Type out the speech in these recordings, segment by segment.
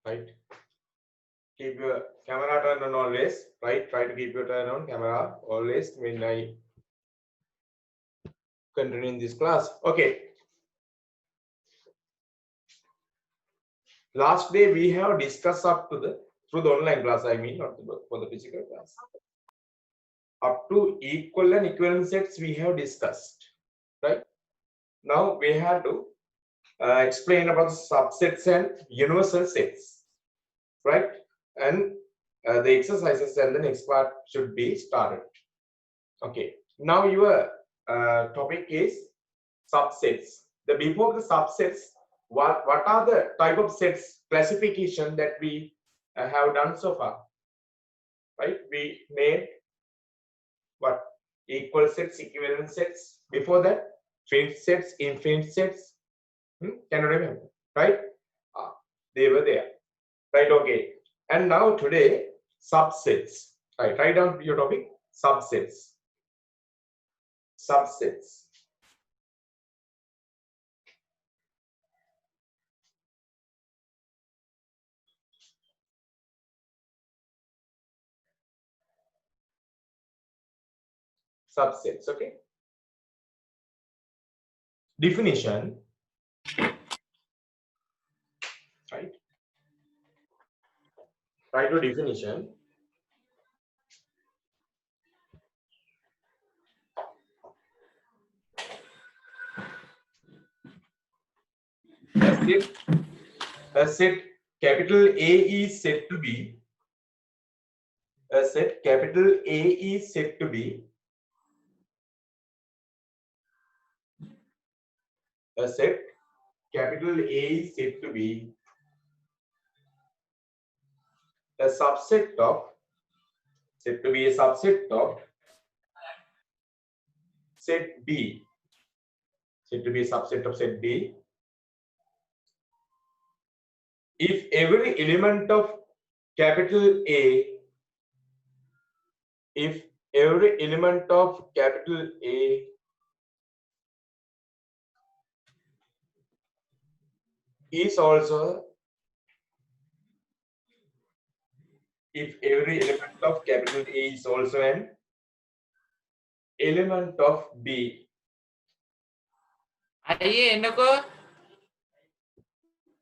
right? Keep your camera turned on always, right? Try to keep your turn on camera always when I continue in this class. Okay. Last day we have discussed up to the through the online class. I mean, not for the physical class. Up to equal and equivalent sets we have discussed, right? Now we have to explain about subsets and universal sets, right? And the exercises and the next part should be started. Okay. Now your topic is subsets. The before the subsets, what are the type of sets classification that we have done so far? Right? We made what equal sets, equivalent sets. Before that, finite sets, infinite sets. Can you remember? Right? They were there. Right? Okay. And now today, subsets. Right? Write down your topic. Subsets. Subsets. Subsets. Okay. Definition. Right? Write your definition. A set capital A is said to be a set capital A is said to be a set capital A is said to be a subset of said to be a subset of set B, said to be a subset of set B if every element of capital A, if every element of capital A is also if every element of capital A is also an element of B. අයියේ එන්නකෝ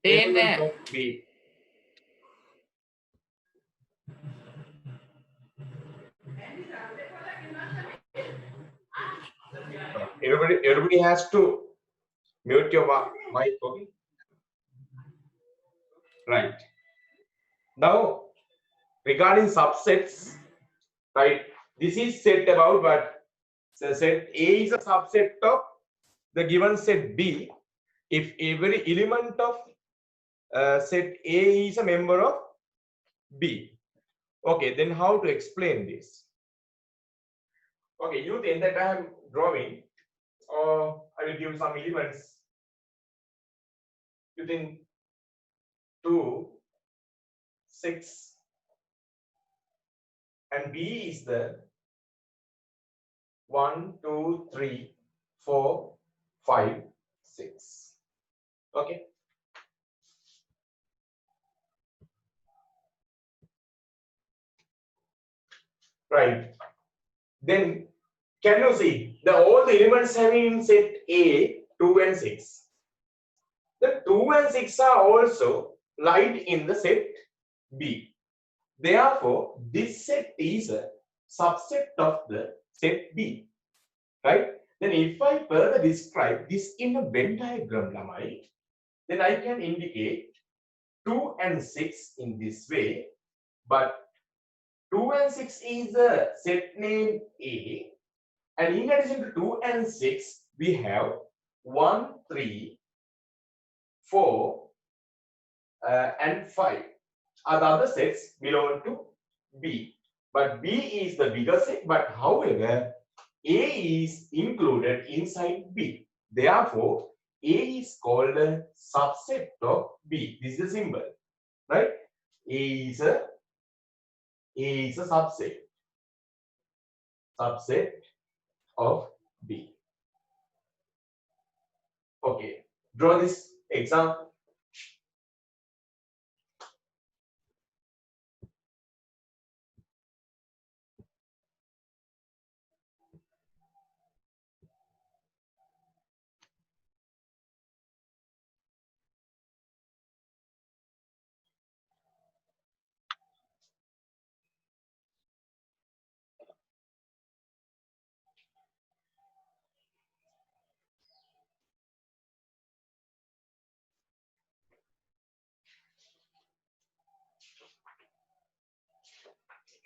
තේන්නේ Element of B. Everybody has to mute your mic. Okay. Right. Now, regarding subsets, right? This is set about what? So set A is a subset of the given set B if every element of set A is a member of B. Okay, then how to explain this? Okay, you think that I am drawing, or I will give some elements. You think 2, 6, and B is the 1, 2, 3, 4, 5, 6. Okay. Right. Then can you see all the elements having in set A 2 and 6? The 2 and 6 are also lied in the set B. Therefore, this set is a subset of the set B. Right? Then if I further describe this in a Venn diagram, Lamai, then I can indicate 2 and 6 in this way. But 2 and 6 is a set name A. And in addition to 2 and 6, we have 1, 3, 4, and 5. The other sets belong to B. But B is the bigger set, but however, A is included inside B. Therefore, A is called a subset of B. This is the symbol, right? A is a subset of B. Okay, draw this example.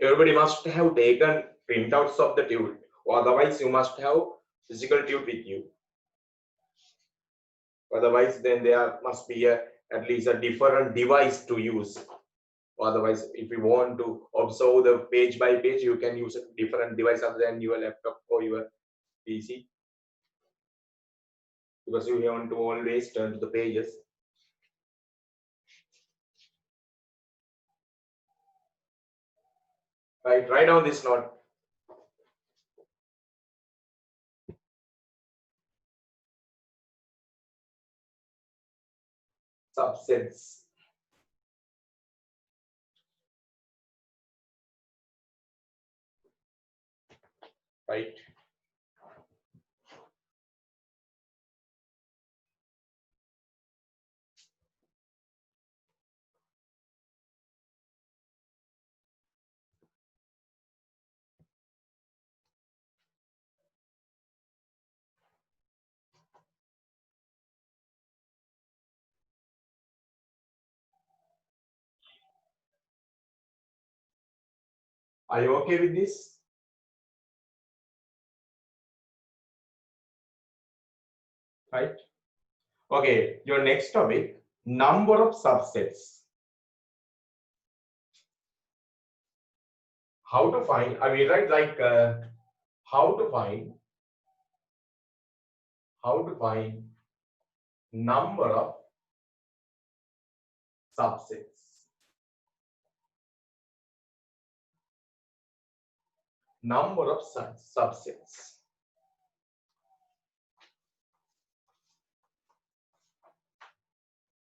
Everybody must have taken printouts of the tube, or otherwise you must have physical tube with you. Otherwise, then there must be at least a different device to use. Otherwise, if you want to observe the page by page, you can use a different device other than your laptop or your PC, because you want to always turn to the pages. Right, write down this note. Subsets. Right. Are you okay with this? Right. Okay, your next topic, number of subsets. How to find, I mean, right, like how to find number of subsets. Number of subsets.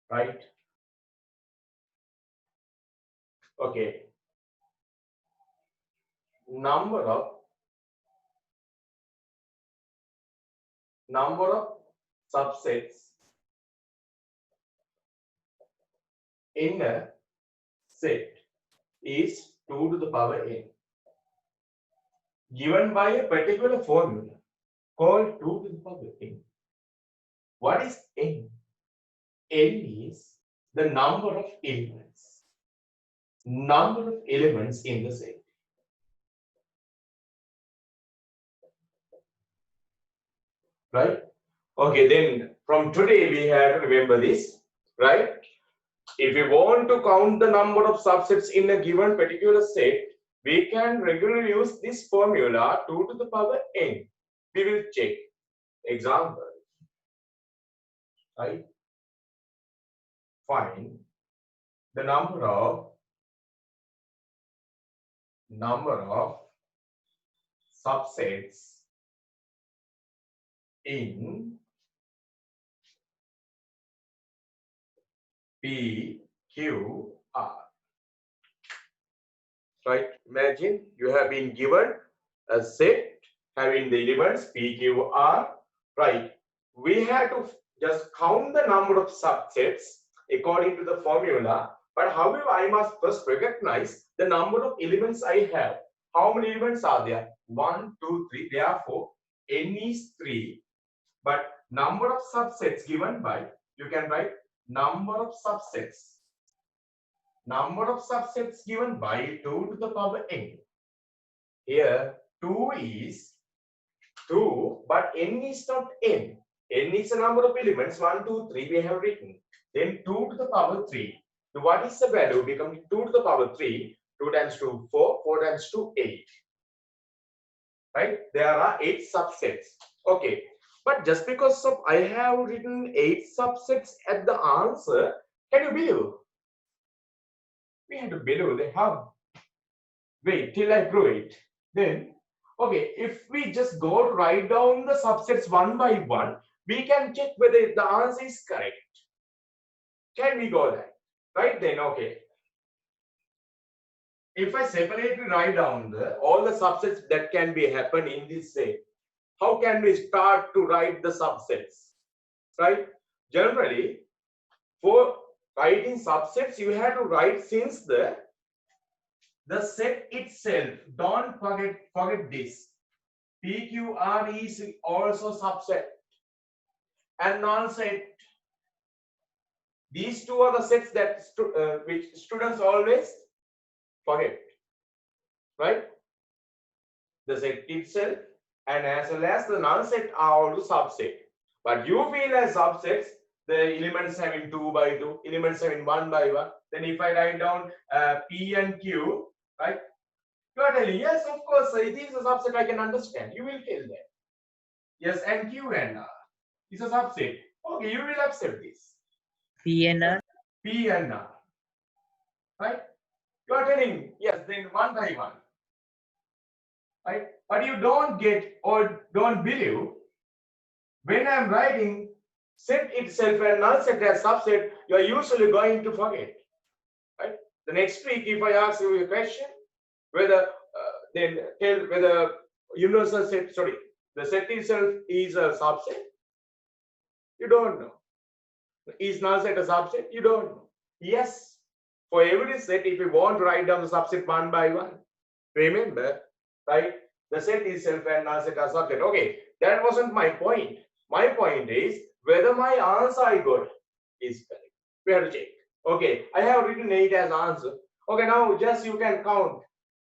Right. Okay. Number of subsets in a set is 2 to the power n, given by a particular formula called 2 to the power n. What is n? N is the number of elements. Number of elements in the set. Right? Okay, then from today we have to remember this, right? If we want to count the number of subsets in a given particular set, we can regularly use this formula 2 to the power n. We will check. Example, right? Find the number of subsets in P, Q, R. Right? Imagine you have been given a set having the elements P, Q, R. Right? We have to just count the number of subsets according to the formula. But however, I must first recognize the number of elements I have. How many elements are there? 1, 2, 3. Therefore, n is 3. But number of subsets given by, you can write number of subsets. Number of subsets given by 2 to the power n. Here 2 is 2, but n is not n. N is the number of elements, 1, 2, 3 we have written. Then 2 to the power 3. So what is the value? Becoming 2 to the power 3. 2 times 2, 4. 4 times 2, 8. Right? There are 8 subsets. Okay. But just because of I have written 8 subsets at the answer, can you believe? We have to believe they have. Wait till I prove it. Then, okay, if we just go to write down the subsets one by one, we can check whether the answer is correct. Can we go there? Right then, okay. If I separately write down all the subsets that can be happen in this set, how can we start to write the subsets? Right? Generally, for writing subsets, you have to write since the set itself. Don't forget this. PQR is also subset and non-set. These two are the sets that which students always forget. right? The set itself and as well as the null set are also subset. But you feel as subsets, the elements having 2 by 2, elements having 1 by 1. Then if I write down P and Q, right? You are telling, yes, of course, it is a subset, I can understand. You will tell that. Yes, and Q and R is a subset. Okay, you will accept this. P and R. P and R, right? You are telling, yes, then 1 by 1. Right? But you don't get or don't believe when I'm writing set itself and null set as subset, you are usually going to forget. Right? The next week, if I ask you a question, whether then tell whether universal set, sorry, the set itself is a subset, you don't know. Is null set a subset? You don't know. Yes, for every set, if you want to write down the subset 1 by 1, remember, right? The set itself and null set are subset. Okay, that wasn't my point. My point is whether my answer I got is correct. We have to check. Okay, I have written 8 as answer. Okay, now just you can count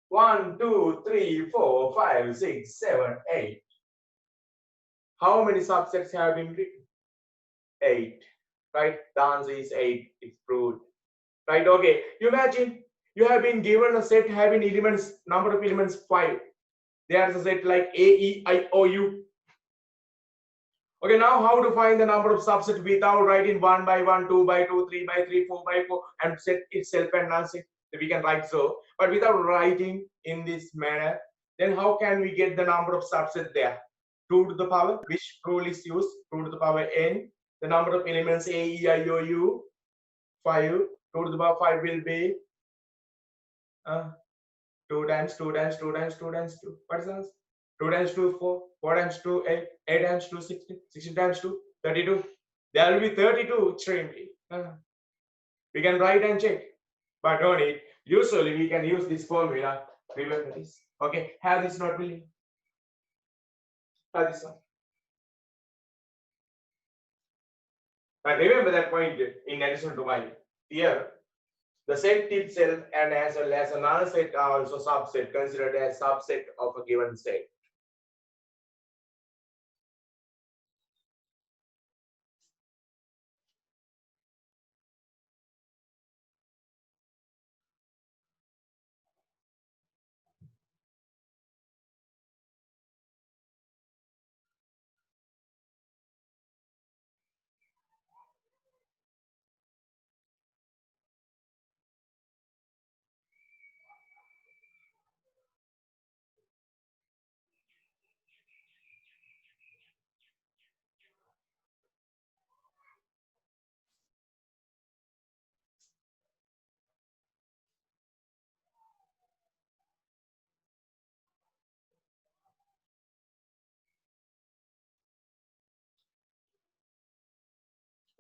1, 2, 3, 4, 5, 6, 7, 8. How many subsets have been written? 8. Right? The answer is 8. It's proved. Right? Okay. You imagine you have been given a set having elements, number of elements 5. There's a set like A, E, I, O, U. Okay, now how to find the number of subsets without writing 1 by 1, 2 by 2, 3 by 3, 4 by 4, and set itself and null set. We can write so, but without writing in this manner, then how can we get the number of subsets there? 2 to the power, which rule is used? 2 to the power n. The number of elements A, E, I, O, U, 5. 2 to the power 5 will be 2 times 2 times 2 times 2 times 2. What is the answer? 2 times 2, 4. 4 times 2, 8. 8 times 2, 16. 16 times 2, 32. There will be 32 extremely. We can write and check. But no need. Usually we can use this formula. Remember this. Okay. Have this not really. Have this one. But remember that point in addition to my here. The set itself and as well as a null set are also subset, considered as subset of a given set.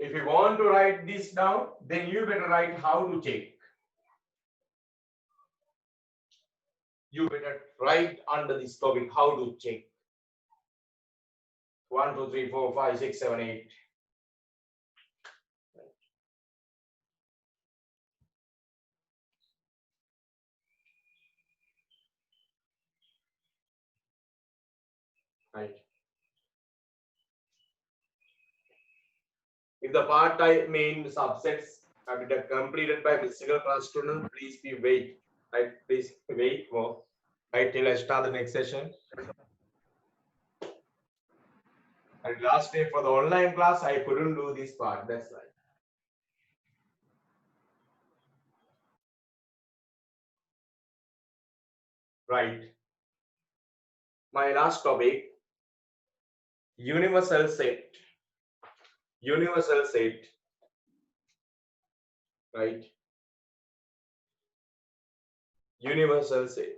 If you want to write this down, then you better write how to check. You better write under this topic how to check. 1, 2, 3, 4, 5, 6, 7, 8. Right. If the part-time main subsets have been completed by physical class student, please be wait. Right, please wait more. Right, till I start the next session. And last day for the online class, I couldn't do this part. That's right. Right. My last topic, universal set. Universal set. Right. Universal set.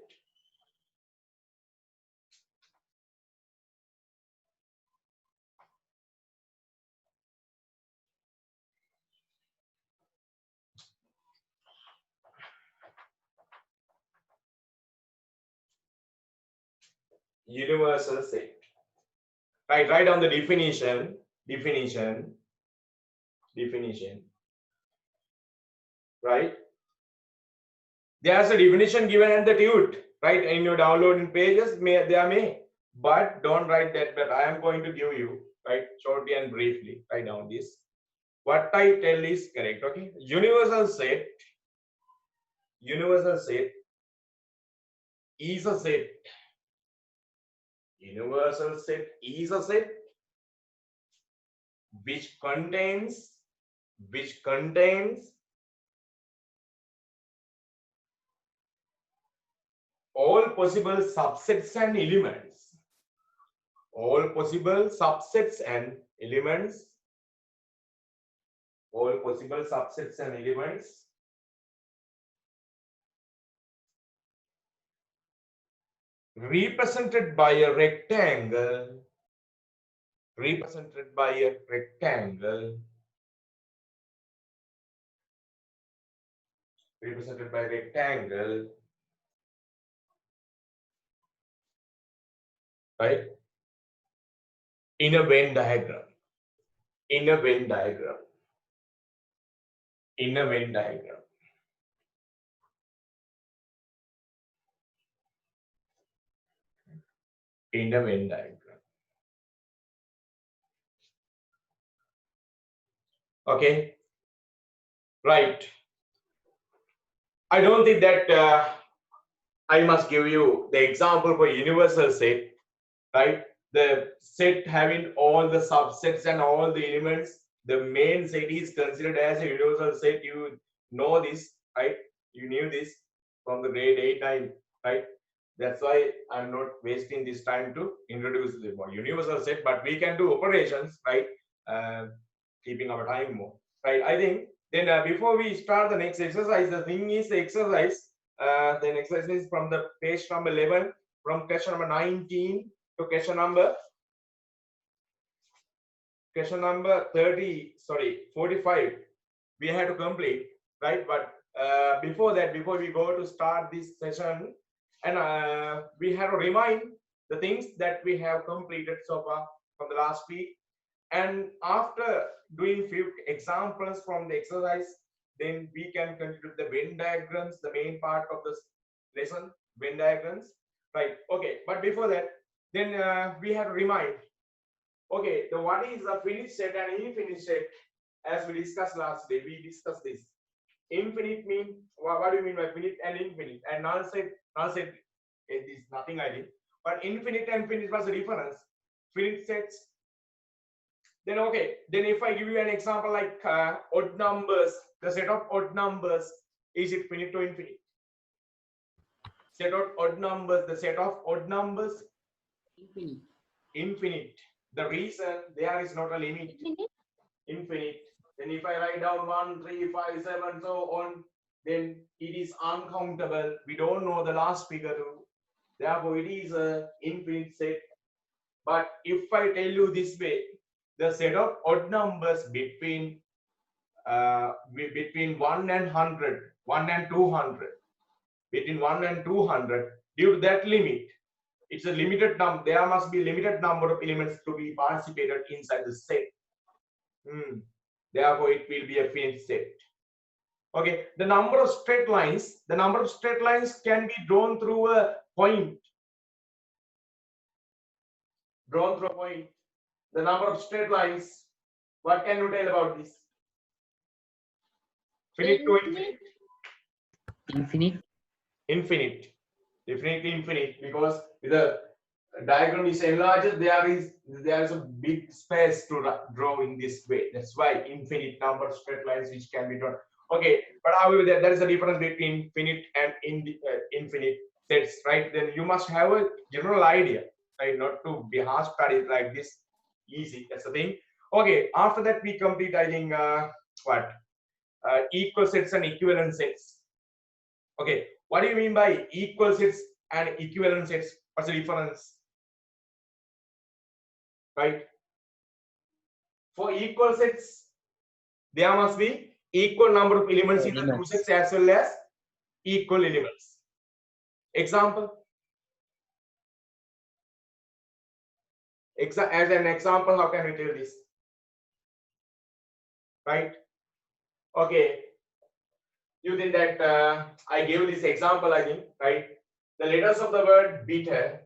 Universal set. Right, write down the definition. Right. There's a definition given at the TUT. right? In your downloading pages, there may, but don't write that. But I am going to give you, right, shortly and briefly. Write down this. What I tell is correct. Okay, universal set is a set. Universal set is a set which contains all possible subsets and elements. All possible subsets and elements. All possible subsets and elements represented by a rectangle. Represented by a rectangle. Represented by rectangle. Right? In a Venn diagram. In a Venn diagram. In a Venn diagram. In a Venn diagram. Okay. Right. I don't think that I must give you the example for universal set, right? The set having all the subsets and all the elements. The main set is considered as a universal set. You know this, right? You knew this from the grade 8, 9, right? That's why I'm not wasting this time to introduce the universal set, but we can do operations, right? Keeping our time more, right? I think then before we start the next exercise, the thing is the exercise, then exercise from the page number 11, from question number 19 to question number 45, we have to complete, right? But before that, before we go to start this session, and we have to remind the things that we have completed so far from the last week. And after doing few examples from the exercise, then we can continue the Venn diagrams, the main part of this lesson, Venn diagrams, right? Okay, but before that, then we have to remind, okay, the what is a finished set and infinite set? As we discussed last day, we discussed this. Infinite mean, what do you mean by finite and infinite? And null set it is nothing I did. But infinite and finite was the difference. Finite sets. Then okay, then if I give you an example like odd numbers, the set of odd numbers, is it finite to infinite? Set of odd numbers, the set of odd numbers, Infinite. Infinite. The reason there is not a limit. Infinite. Then if I write down 1, 3, 5, 7, so on, then it is uncountable. We don't know the last figure too. Therefore, it is a infinite set. But if I tell you this way, the set of odd numbers between 1 and 100, 1 and 200, between 1 and 200, due to that limit, it's a limited number. There must be a limited number of elements to be participated inside the set. Therefore, it will be a finite set. Okay, the number of straight lines can be drawn through a point. Drawn through a point. The number of straight lines, what can you tell about this? Finite to infinite. Infinite. Infinite. Definitely infinite, because the diagram is enlarged, there is a big space to draw in this way. That's why infinite number of straight lines which can be drawn. Okay, but however, there is a difference between finite and infinite sets, right? Then you must have a general idea, right? Not to be hard studied like this easy. That's the thing. Okay, after that we complete, I think, equal sets and equivalent sets. Okay, what do you mean by equal sets and equivalent sets? What's the difference? Right? For equal sets, there must be equal number of elements in the two sets as well as equal elements. Example. As an example, how can we tell this? Right? Okay. You think that I gave this example, I think, right? the letters of the word bitter,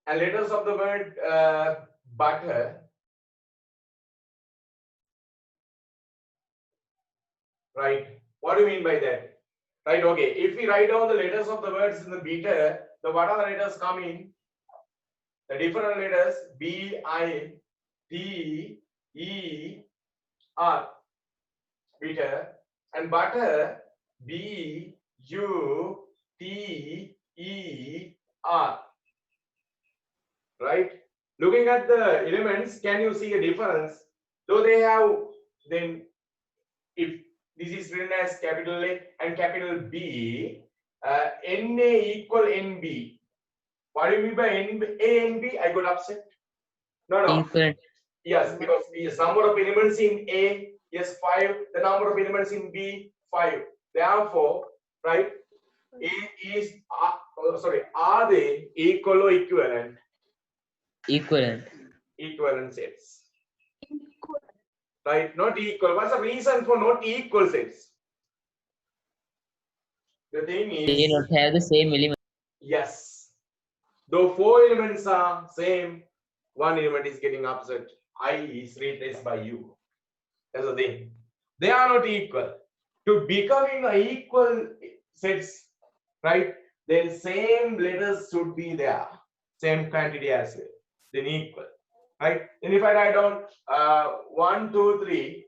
and letters of the word butter, right? What do you mean by that? Right, okay. If we write down the letters of the words in the bitter, the what are the letters coming? The different letters B, I, T, E, R, bitter, and butter B, U, T, E, R. Right? Looking at the elements, can you see a difference? Though they have, then if this is written as capital A and capital B, NA equal NB. What do you mean by A and B? I got upset. No. Equivalent. Yes, because the number of elements in A is 5, the number of elements in B 5. Therefore, right, A is are they equal or equivalent? Equivalent. Equivalent sets. Right, not equal. What's the reason for not equal sets? The thing They is, not have the same element. yes, though 4 elements are same, one element is getting upset. I is replaced by U. That's the thing. They are not equal. To becoming a equal sets, right? Then same letters should be there, same quantity as well. Then equal, right? Then if I write down 1, 2, 3,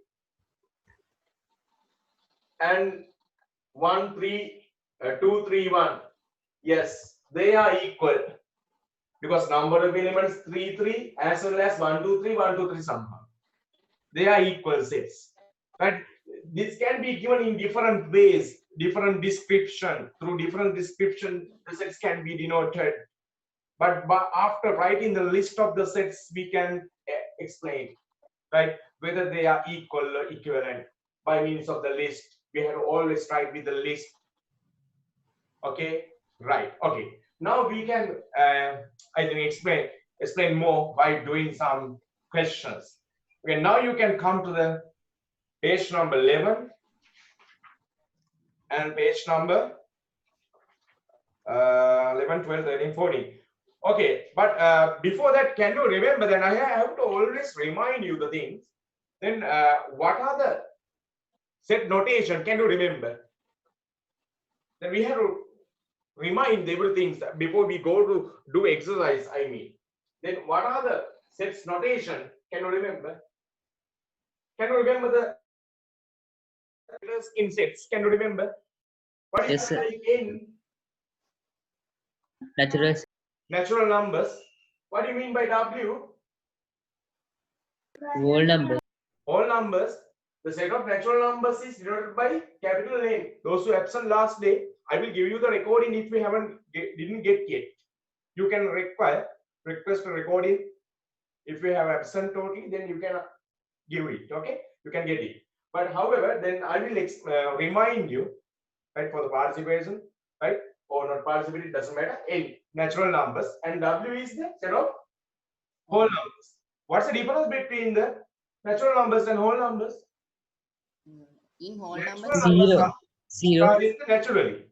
and 1, 3, 2, 3, 1. Yes, they are equal because number of elements 3, 3 as well as 1, 2, 3, 1, 2, 3 somehow. They are equal sets. But this can be given in different ways, different description. Through different description, the sets can be denoted. But after writing the list of the sets, we can explain, right, whether they are equal or equivalent by means of the list. We have to always write with the list. Okay, right. Okay. Now we can, I think, explain more by doing some questions. Okay. Now you can come to the page number 11 and page number 11, 12, 13, 14. Okay, but before that, can you remember that I have to always remind you the things. Then what are the set notation? Can you remember? Then we have to remind everything before we go to do exercise. I mean, then what are the sets notation? Can you remember? Can you remember the letters in sets? Can you remember? What is Yes, sir. in Natural. natural numbers? What do you mean by W? Whole number. All numbers. The set of natural numbers is denoted by capital N. Those who absent last day, I will give you the recording if you didn't get yet. You can request a recording. If you have absent totally, then you can give it. Okay, you can get it. But however, then I will remind you, right, for the participation, right, or not participate, it doesn't matter. N natural numbers and W is the set of whole numbers. What's the difference between the natural numbers and whole numbers? In whole Natural numbers, numbers Zero. are Zero. started naturally.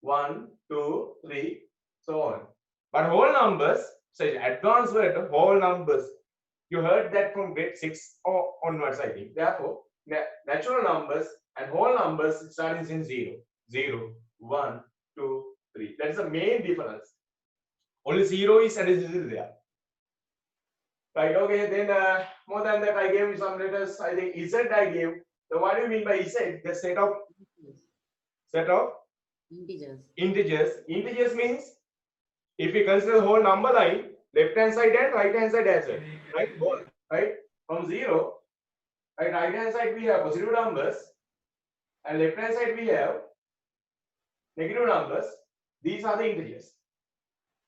1, 2, 3, so on. But whole numbers, say advanced word, whole numbers. You heard that from grade 6 or onwards, I think. Therefore, natural numbers and whole numbers starting in 0, 0, 1, 2, 3. That is the main difference. Only 0 is additional there. Right, okay, then more than that, I gave you some letters. I think Z I gave. So what do you mean by Z? The set of integers. Integers means if we consider the whole number line, left hand side and right hand side as well, right? Both, right? From 0, right hand side we have positive numbers, and left hand side we have negative numbers. These are the integers.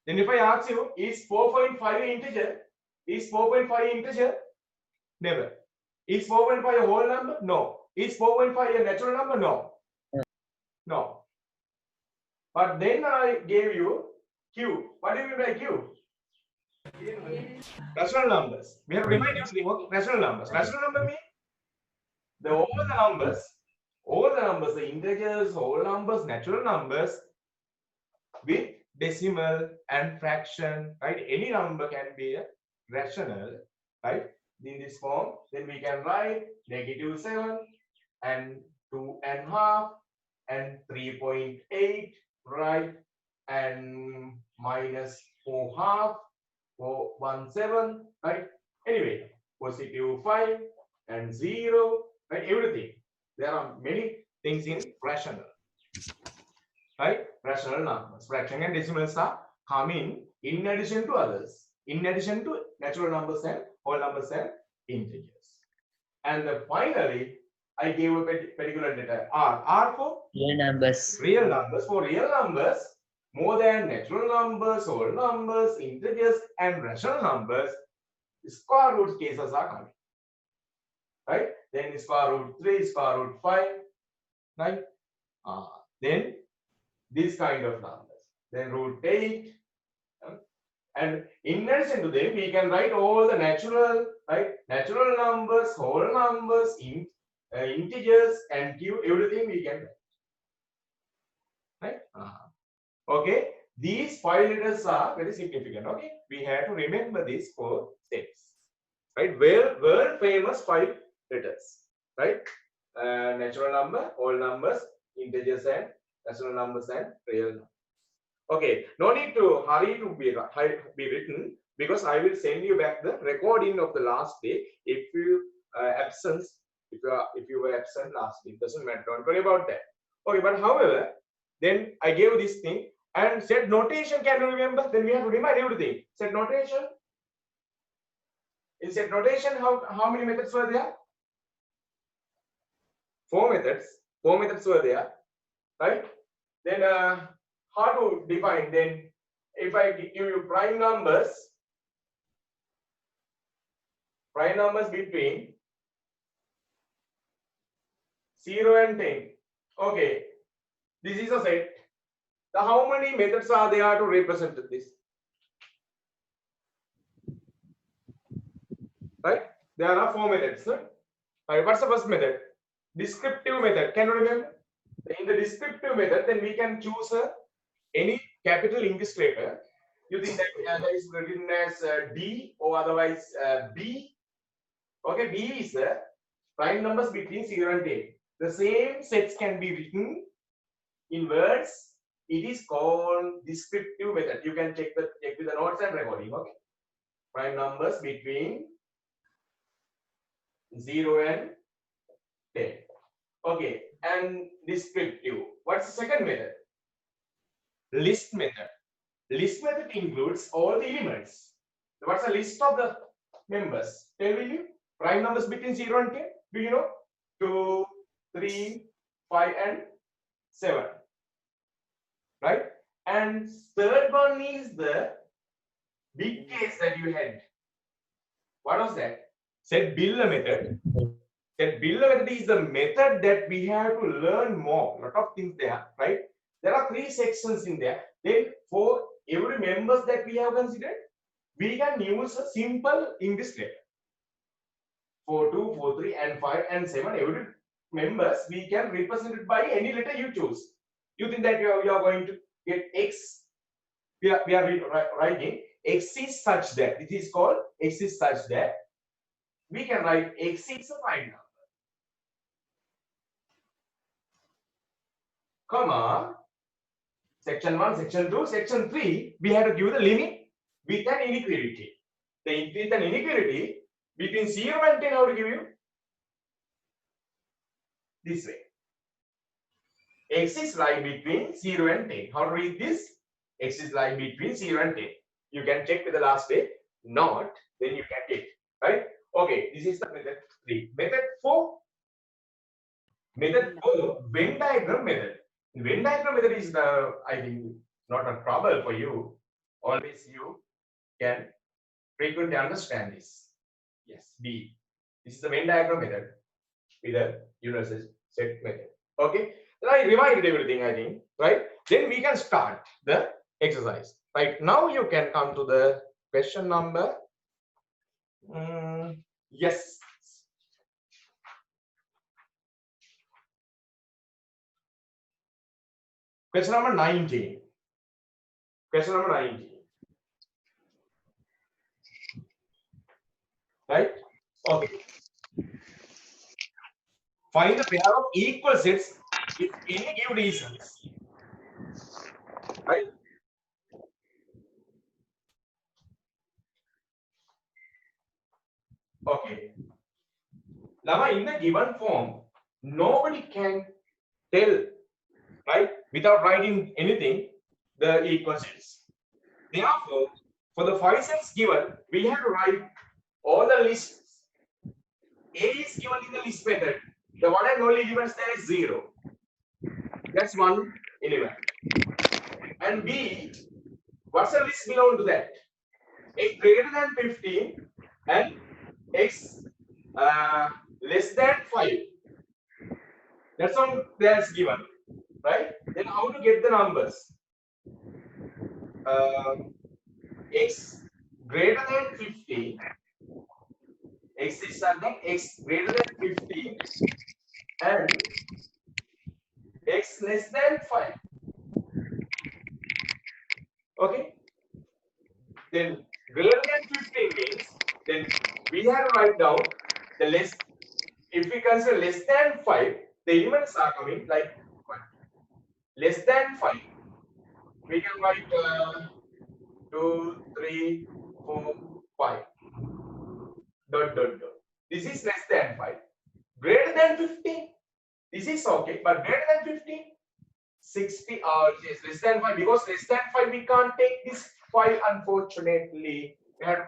Then if I ask you, is 4.5 integer? Is 4.5 integer? Never. Is 4.5 a whole number? No. Is 4.5 a natural number? No. No. But then I gave you Q. What do you mean by Q? Natural numbers. We have reminded you what natural numbers. Natural number means all the numbers, the integers, whole numbers, natural numbers with decimal and fraction, right? Any number can be a rational, right? In this form, then we can write -7 and 2.5 and 3.8, right? And -4.5, 4.17, right? Anyway, +5 and 0, right? Everything. There are many things in rational, right? Rational numbers. Fraction and decimals are coming in addition to others, in addition to natural numbers and whole numbers and integers. And finally, I gave a particular data R for Real numbers. real numbers. For real numbers, more than natural numbers, whole numbers, integers, and rational numbers, square root cases are coming. Right? Then square root 3, square root 5, right? Then this kind of numbers. Then root 8. And in addition to them, we can write all the natural, right? Natural numbers, whole numbers, integers, and cube, everything we can write. Right? Okay. These 5 letters are very significant. Okay. We have to remember these 4 steps. Right? World famous 5 letters. Right? Natural number, whole numbers, integers, and rational numbers, and real numbers. Okay, no need to hurry to be written, because I will send you back the recording of the last day. If you if you were absent last week, doesn't matter. Don't worry about that. Okay, but however, then I gave this thing and set notation. Can you remember? Then we have to remind everything. Set notation. In set notation, how many methods were there? 4 methods. 4 methods were there, right? Then how to define? Then if I give you prime numbers between 0 and 10. Okay, this is a set. How many methods are there to represent this? Right? There are 4 methods. Right? What's the first method? Descriptive method. Can you remember? In the descriptive method, then we can choose any capital English letter. You think that is written as D or otherwise B. Okay, B is the prime numbers between 0 and 10. The same sets can be written in words. It is called descriptive method. You can check with the notes and recording. Okay, prime numbers between 0 and 10. Okay, and descriptive. What's the second method? List method. List method includes all the elements. What's the list of the members? Tell me, prime numbers between 0 and 10. Do you know? 2, 3, 5, and 7. Right? And third one is the big case that you had. What was that? Set builder method. Set builder method is the method that we have to learn more. A lot of things there, right? There are 3 sections in there. Then for every members that we have considered, we can use a simple English letter. For 2, 4, 3, and 5, and 7, every members we can represent it by any letter you choose. You think that you are going to get X? We are writing X is such that. It is called X is such that. We can write X is a prime number. Comma. Section 1, section 2, section 3, we have to give the limit with an inequality. With an inequality between 0 and 10, how to give you? This way. X is lying between 0 and 10. How to read this? X is lying between 0 and 10. You can check with the last day. Not, then you can get. Right? Okay, this is the method 3. Method 4. Method 4, Venn diagram method. Venn diagram method is I think, not a trouble for you. Always you can frequently understand this. Yes, B. This is the Venn diagram method with a universal set method. Okay. Then I reminded everything, I think, right? Then we can start the exercise. Right now, you can come to the question number. Yes. Question number 19. Question number 19. Right? Okay. Find the pair of equal sets if any give reasons. Right? Okay. Now, in the given form, nobody can tell, right, without writing anything, the equal sets. Therefore, for the 5 sets given, we have to write all the lists. A is given in the list method. The one and only elements there is 0. That's one element. And B, what's the list belong to that? X greater than 15 and X less than 5. That's all that's given, right? Then how to get the numbers? X greater than 15. X is something X greater than 15 and X less than 5. Okay. Then greater than 15 means then we have to write down the less. If we consider less than 5, the elements are coming like 1. Less than 5, we can write 2, 3, 4, 5. Dot, dot, dot. This is less than 5. Greater than 15, this is okay, but greater than 15, 60 yes, less than 5, because less than 5 we can't take this 5, unfortunately. We have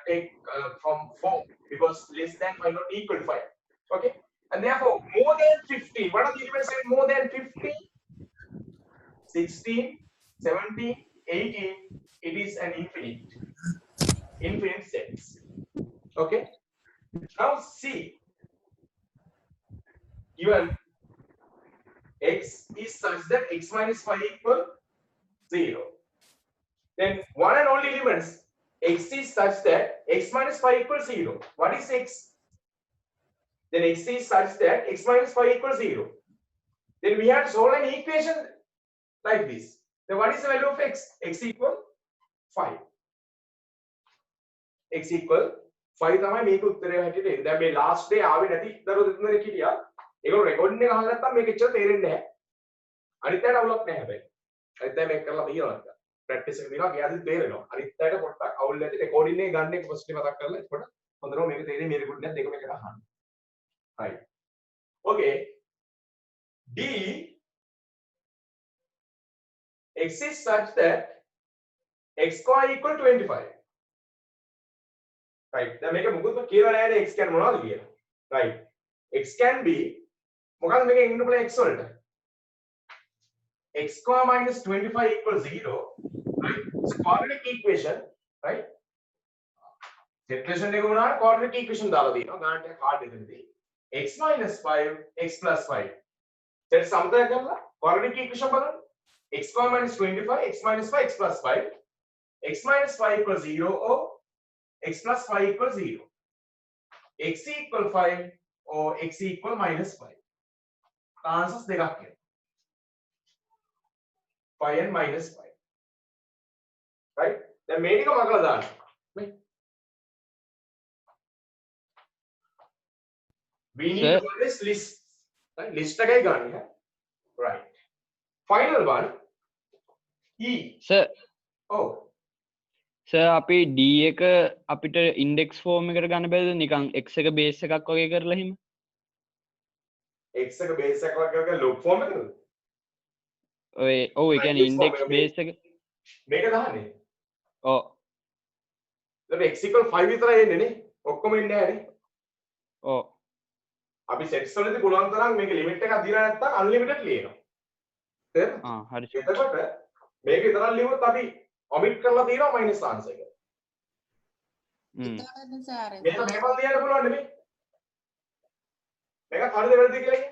take from 4, because less than 5 not equal to 5. Okay, and therefore more than 15. What are the elements saying more than 15? 16, 17, 18. It is an infinite sets. Okay, now see, even X is such that X minus 5 equal 0. Then one and only elements, X is such that X minus 5 equals 0. What is X? Then X is such that X minus 5 equals 0. Then we have to solve an equation like this. Then what is the value of X? X equal 5. X equal 5 තමයි මේක උත්තරය හැටියට එන්නේ. දැන් මේ last day ආවේ නැති දරුවෝ දෙතුනෙක් හිටියා. ඒගොල්ලෝ රෙකෝඩින් එක අහලා නැත්තම් මේක එච්චර තේරෙන්නේ නැහැ. අනිත් අයට අවුලක් නැහැ හැබැයි. අනිත් අය මේක කරලා තියෙනවා. ප්‍රැක්ටිස් එක දිනවා ගියාදී තේරෙනවා. අනිත් අයට පොඩ්ඩක් අවුල් නැති රෙකෝඩින් එක ගන්න එක ෆස්ට් මතක් කරලා එතකොට හොඳටම මේක තේරෙන්නේ මේ රෙකෝඩින් එක දෙකම එකට අහන්න. right. Okay. D, X is such that X square equal 25. Right. දැන් මේක මොකද කියලා නෑනේ X කියන්නේ මොනවද කියලා. right. X can be මොකක්ද මේකෙන් ඉන්න පුළුවන් X වලට. X square minus 25 equals 0. Right. It's a quadratic equation. Right. Equation එක වුණාට quadratic equation දාලා දෙනවා. ගානට card එකකදී. X minus 5 X plus 5. set සමතය කරලා quadratic equation බලන්න. X square minus 25 X minus 5 X plus 5. X minus 5 equals 0 or X plus 5 equals 0. X equal 5 or X equal minus 5. Answers දෙකක් එනවා. 5 and minus 5. Right? දැන් මේ ටික මගලා දාන්න. නේ? We need to always list. Right? List එකයි ගන්න. Right. Final one. E. Sir. Oh. Sir අපි D එක අපිට ඉන්ඩෙක්ස් ෆෝම් එකට ගන්න බැරිද නිකන් x එක බේස් එකක් වගේ කරලා එහෙම x එක බේස් එකක් වගේ කරලා ලොග් ෆෝම් එකද ඔය ඔව් ඒ කියන්නේ ඉන්ඩෙක්ස් බේස් එක මේක දාන්නේ ඔව් දැන් x = 5 විතරයි එන්නේ නේ ඔක්කොම ඉන්නේ නැහැ නේ ඔව් අපි සෙට්ස් වලදී පුළුවන් තරම් මේක ලිමිට් එකක් දීලා නැත්නම් අන්ලිමිටඩ් ලියනවා තේරෙනවද හරි එතකොට මේක විතරක් ලියුවොත් අපි omit කරලා තියෙනවා minus answer එක. එතකොටද සර් මේක මේකම ලියන්න පුළුවන් නෙමෙයි. මේක හරිද වැරදිද කියලා ඉන්නේ.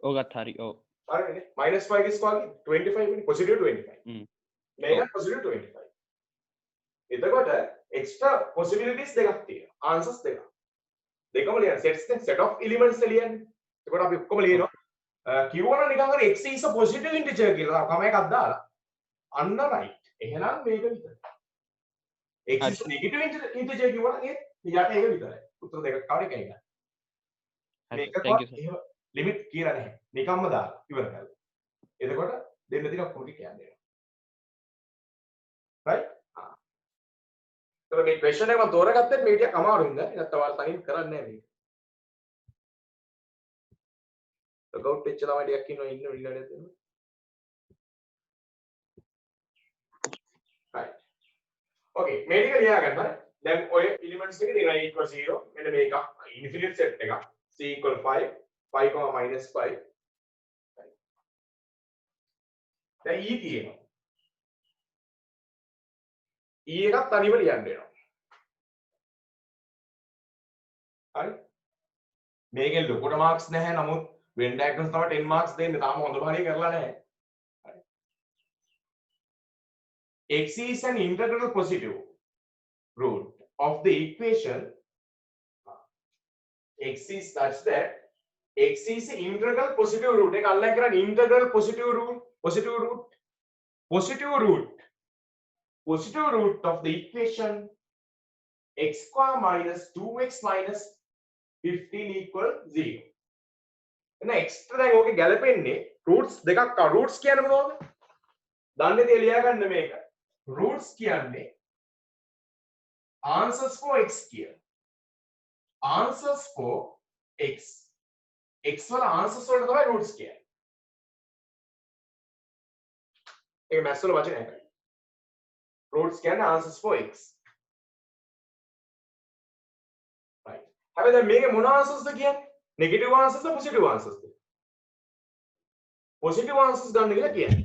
ඔකත් හරි ඔව්. හරිනේ. -5 is equal 25 නේ positive 25. මේක positive 25. එතකොට extra possibilities දෙකක් තියෙනවා. answers දෙකක්. දෙකම ලියන්න set of elements ලියන්නේ. එතකොට අපි ඔක්කොම ලියනවා. කිව්වනම් නිකන් අර x is a positive integer කියලා තමයි එකක් දාලා. අන්න right. එහෙනම් මේක විතරයි. x is a negative integer කිව්වනම් ඒ යට ඒක විතරයි. උත්තර දෙකක් කවර එකයි ගන්න. මේක ලිමිට් කියලා නැහැ. නිකම්ම දාලා ඉවර කරලා. එතකොට දෙන්න ටිකක් පොඩි කියන්නේ. right? මේ question එක මම තෝරගත්තේ මේ ටික අමාරු හින්දා. නැත්නම් ඔයාලා තනියම කරන්නේ නැහැ මේක. ලොගවුට් වෙච්ච ළමයි ටිකක් ඉන්නවා නේද? right. okay මේ ටික ලියා ගන්න හරි. දැන් ඔය elements එක තියෙනවා a equal 0 මෙන්න මේක infinite set එකක් c equal 5 5, -5 දැන් e තියෙනවා e එකක් තනියම ලියන්න වෙනවා හරි මේකෙන් ලොකුට මාක්ස් නැහැ නමුත් Venn diagrams තමයි 10 marks දෙන්නේ තාම හොඳ භාගය කරලා නැහැ හරි x is an integral positive root of the equation x is such that x is an integral positive root එක අල්ලන් කරන්නේ integral positive root of the equation x square minus 2x minus 15 equal 0 එන extra දැන් ඕකේ ගැලපෙන්නේ roots දෙකක් roots කියන්නේ මොනවද දන්නේ තිය ලියා ගන්න මේක roots කියන්නේ answers for x කියලා answers for x x වල answers වලට තමයි roots කියන්නේ ඒක මැත්ස් වල වචනයක් roots කියන්නේ answers for x right හැබැයි දැන් මේකේ මොන answers ද කියන්නේ negative answers ද positive answers ද positive answers ගන්න කියලා කියන්නේ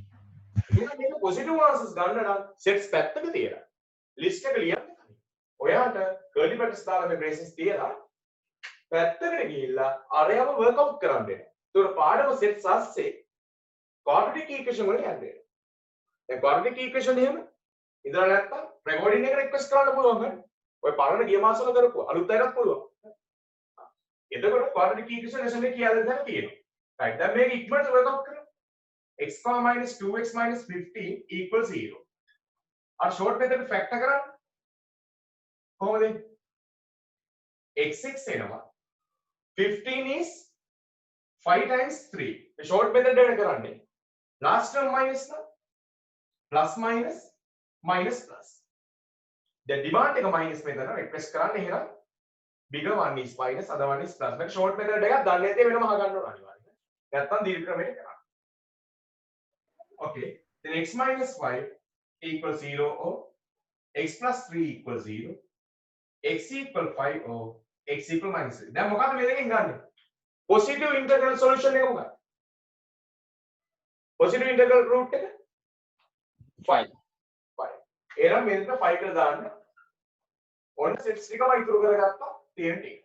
එහෙනම් මේක positive answers ගන්න නම් sets පැත්තක තියලා list එක ලියන්න ඔයාට curly brackets දාලා මේ braces තියලා පැත්තකට ගිහිල්ලා අරයම workout කරන්න වෙනවා. ඒතකොට පාඩම sets ASCII quadratic equation වලට යන්න වෙනවා. දැන් quadratic equation එහෙම ඉඳලා නැත්තම් recording එක request කරන්න පුළුවන් නේද? ඔය පරණ ගිය මාස වල කරපුවා අලුත් අයටත් පුළුවන්. එතකොට quadratic equation lesson එක කියලා දෙන්න තියෙනවා. right දැන් මේක ඉක්මනට workout කරමු. x minus 2x minus 15 equals 0. අර short method factor කරන්න. කොහොමද? x6 එනවා 15 is 5 times 3 the short method එක කරන්නේ last term minus න plus minus minus plus the demand එක minus method request කරන්න එහෙනම් bigger one is minus other one is plus මේ short method එකක් දන්නේ නැති වෙනම අහගන්න ඕන අනිවාර්යයෙන් නැත්තම් දීර්ඝ ක්‍රමයට කරන්න okay then x minus 5 equals 0 or x plus 3 equals 0 x equal 5 or x equal minus 3. දැන් මොකක්ද මේ දෙකෙන් ගන්න? positive integral solution එක මොකක්ද? positive integral root එක 5. එහෙනම් මෙතන 5 කියලා දාන්න. ඔන්න sets ටිකම ඉතුරු කරගත්තා තියෙන ටික.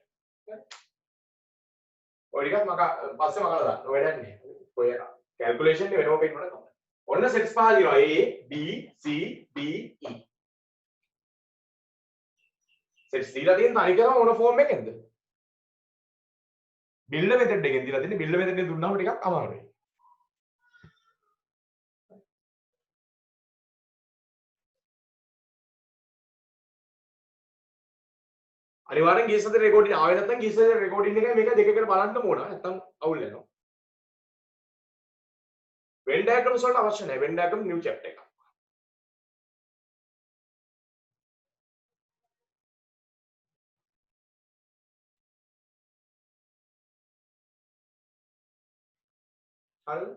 ඔය ටිකත් පස්සේ මකලා දාන්න. ඔය වැඩක් නෑ. ඔය calculation එක වෙනම පෙන්නන්න තමයි. ඔන්න sets පහ දිනවා A B C D E. sets දීලා තියෙන තනි කරම මොන ෆෝම් එකෙන්ද? build method එකෙන් දීලා තියෙන්නේ build method එක දුන්නාම ටිකක් අමාරුයි. අනිවාර්යෙන් ගිය සතියේ රෙකෝඩින් ආවේ නැත්නම් ගිය සතියේ රෙකෝඩින් එකයි මේක දෙකකට බලන්න ඕන. නැත්නම් අවුල් වෙනවා. Venn diagrams වලට අවශ්‍ය නැහැ. Venn diagram new chapter එකක්. හරිද?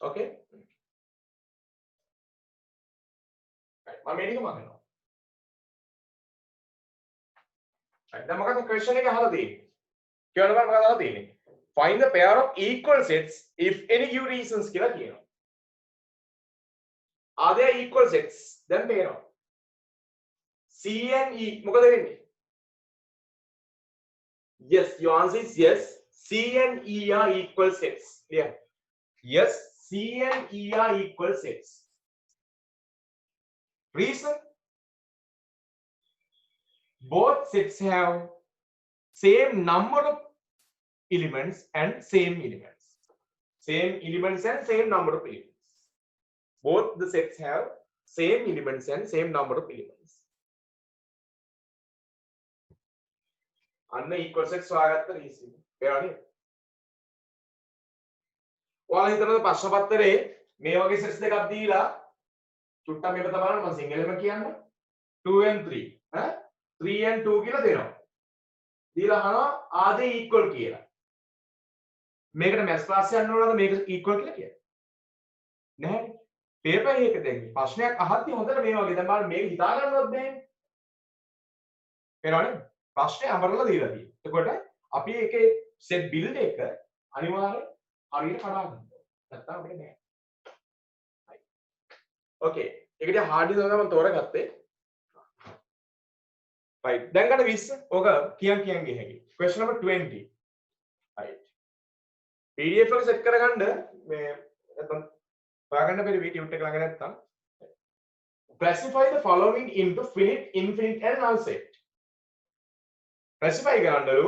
okay right මම මේක මගනවා right දැන් මොකක්ද question එක අහලා තියෙන්නේ කියන්න බෑ මොකක්ද අහලා තියෙන්නේ find the pair of equal sets if any given reasons කියලා කියනවා are there equal sets දැන් පේනවා C and E මොකද වෙන්නේ yes your answer is yes C and E are equal sets yeah yes C and E are equal sets. Reason? Both sets have same number of elements and same elements. Same elements and same number of elements. Both the sets have same elements and same number of elements. And equal sets හොයාගත්ත reason. පේනවනේ. ඔයාලා හිතනද ප්‍රශ්න පත්‍රයේ මේ වගේ sets දෙකක් දීලා චුට්ටක් මේක තමයි මම සිංහලෙම කියන්න 2 and 3 ඈ 3 and 2 කියලා දෙනවා. දීලා අහනවා are they equal කියලා. මේකට මැස් ක්ලාස් යන්න ඕනද මේක equal කියලා කියන්නේ? නැහැ. පේපර් එක දෙන්නේ. ප්‍රශ්නයක් අහද්දි හොඳට මේ වගේ දැන් බලන්න මේක හිතා ගන්නවත් බෑනේ. පේනවනේ? ප්‍රශ්නේ අමරලා දීලා තියෙනවා. එතකොට අපි ඒකේ set build එක අනිවාර්යෙන් හරියට කඩා ගන්න ඕනේ. නැත්තම් අපිට බෑ. හරි. ඕකේ. ඒකට hard disk තමයි මම තෝරගත්තේ. right. දැන් ගන්න 20. ඕක කියන් ගිය හැකි. question number 20. right. PDF එක set කරගන්න මේ නැත්තම් හොයාගන්න බැරි වීඩියෝ එක ළඟ නැත්තම් classify the following into finite, infinite and null set. Classify කරන්නලු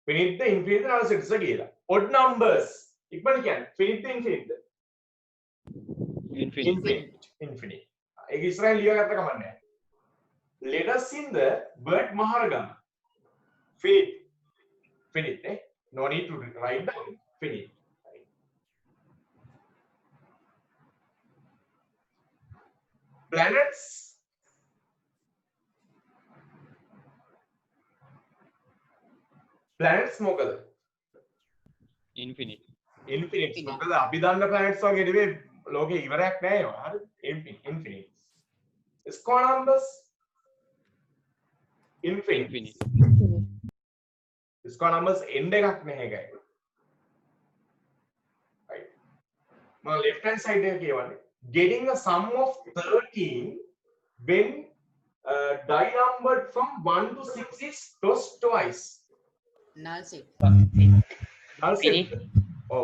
finite the infinite null sets කියලා. odd numbers ඉක්මනට කියන්නේ finite the infinite. Infinite. ඒක ඉස්සරහින් ලියගත්ත කමක් නැහැ. Let us in the word maharagama. Finite eh? No need to write down finite. Planets මොකද? infinite. මොකද අපි දන්න planets වගේ නෙවෙයි ලෝකේ ඉවරයක් නෑ ඒවා. හරි? Infinite. Square numbers infinite. Square numbers end එකක් නැහැ guys. right. මම left hand side එක කියවන්නේ. Getting a sum of 13 when die numbered from 1 to 6 is tossed twice. null set. Null set. Oh,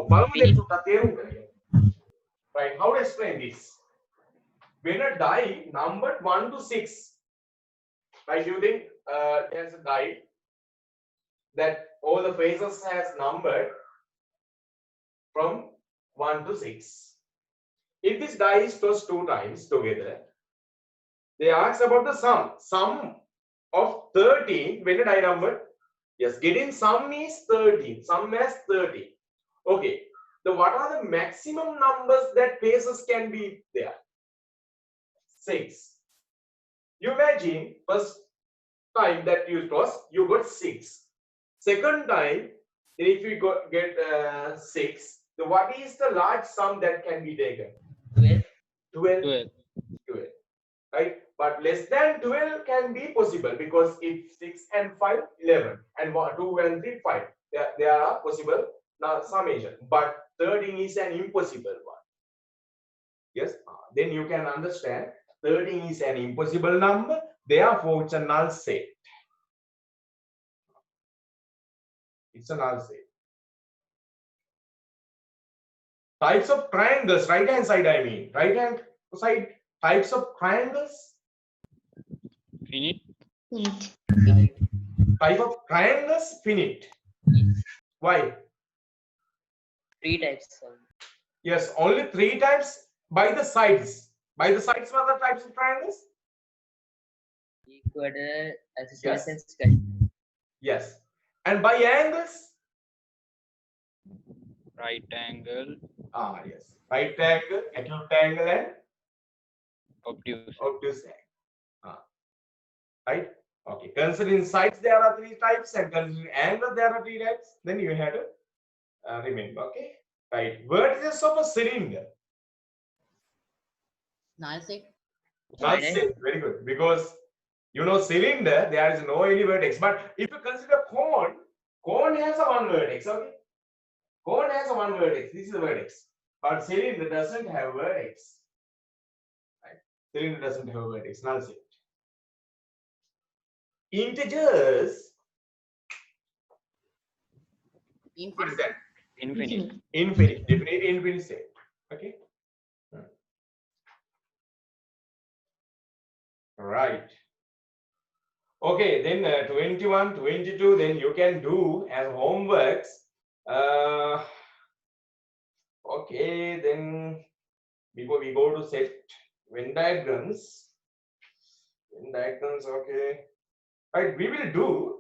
right. How to explain this? When a die numbered 1 to 6, right? You think there's a die that all the faces has numbered from 1 to 6. If this die is tossed 2 times together, they ask about the sum. Sum of 13 when a die number. Yes, getting sum is 13. Sum as 13. Okay. What are the maximum numbers that faces can be there? 6. You imagine first time that you toss, you got 6. Second time, if you get 6, what is the large sum that can be taken? 12. Right? But less than 12 can be possible because if 6 and 5, 11. And 2 and 3, 5. There are possible summation. But 13 is an impossible one. Yes? Then you can understand 13 is an impossible number. Therefore, it's a null set. It's a null set. Types of triangles, right hand side I mean. Right hand side, types of triangles. Finite. Type of triangles, finite. Why? 3 types. Yes, only 3 types by the sides. By the sides, what are the types of triangles? Equator, Yes. and sky. Yes. And by angles? Right angle. Yes. Right angle, acute angle and Obtuse. obtuse angle. Right? Okay. Considering sides, there are 3 types, and considering angles, there are 3 types. Then you have to remember. Okay. Right. Vertices of a cylinder. null set. Null set. Very good. Because you know cylinder, there is no any vertex. But if you consider cone has a 1 vertex. Okay. Cone has a 1 vertex. This is a vertex. But cylinder doesn't have vertex. Right? Cylinder doesn't have vertex. Null set. Integers. What is Infinite. that? Infinite. Infinite. Definitely infinite set. Okay. Right. Okay, then 21, 22, then you can do as homeworks. Okay, then before we go to set Venn diagrams, okay. Right, we will do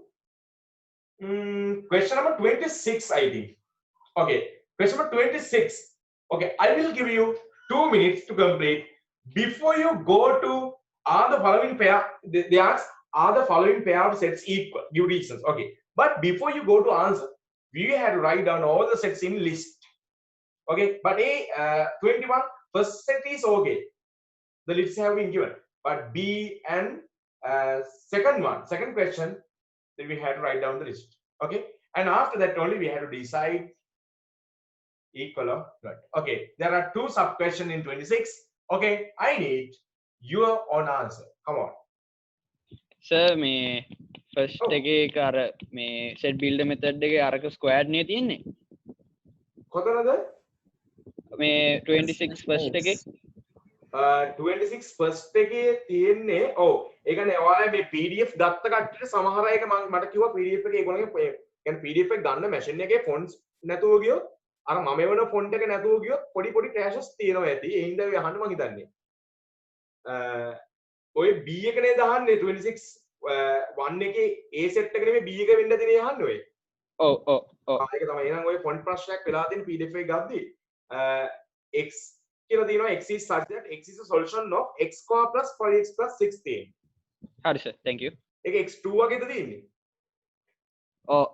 question number 26, I think. Okay, question number 26. Okay, I will give you 2 minutes to complete. Before you go to are the following pair, they ask are the following pair of sets equal? Give reasons. Okay, but before you go to answer, we have to write down all the sets in list. Okay, but A 21 first set is okay. The lists have been given, but B and second question, then we had to write down the list. Okay, and after that only we had to decide equal or not. Okay, there are 2 sub questions in 26. Okay, I need your own answer. Come on. Sir මේ first Oh. එකේ අර මේ set බිල්ඩ method එකේ අරක ස්ක්වෑඩ් නේ තියෙන්නේ කොතනද? මේ 26 ෆස්ට් එකේ 26 first එකේ තියෙන්නේ ඔව් ඒ කියන්නේ ඔයාලා මේ PDF ගත්ත කට්ටියට සමහර අය මට කිව්වා PDF එකේ ඒගොල්ලෝගේ يعني PDF එක ගන්න මැෂින් එකේ ෆොන්ට්ස් නැතුව ගියොත් අර මම වෙන ෆොන්ට් එක නැතුව ගියොත් පොඩි පොඩි ක්‍රෑෂස් තියෙනවා ඇති ඒ හින්දා අපි අහන්න මං හිතන්නේ ඔය B එක නේද අහන්නේ 26 1 එකේ A set එක නෙමෙයි B එක වෙන්න තියෙන්නේ අහන්නේ ඔය ඔව් ඔව් ඔව් ඒක තමයි එහෙනම් ඔය ෆොන්ට් ප්‍රශ්නයක් වෙලා තියෙන PDF එක ගද්දි x කියලා තියෙනවා x is such that x is a solution of x square plus 5x plus 16 හරි සර් thank you ඒක x2 වගේද තියෙන්නේ ඔව්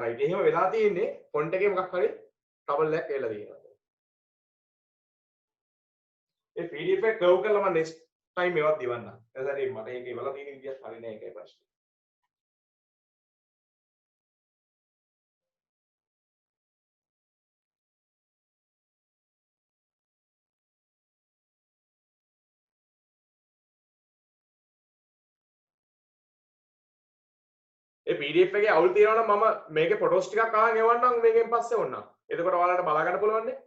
right එහෙම වෙලා තියෙන්නේ ෆොන්ට් එකේ මොකක් හරි ට්‍රබල් එකක් එලා තියෙනවා ඒ PDF එක කර්ව් කරලා මම next time ඒවත් දිවන්නම් එතකොට මට ඒක ඉවලා තියෙන විදිහත් හරි නෑ ඒකයි ප්‍රශ්නේ ඒ PDF එකේ අවුල් තියෙනවා නම් මම මේකේ ෆොටෝස් ටිකක් අරන් එවන්නම් මේකෙන් පස්සේ ඕනනම්. එතකොට ඔයාලට බලා ගන්න පුළුවන් නේ.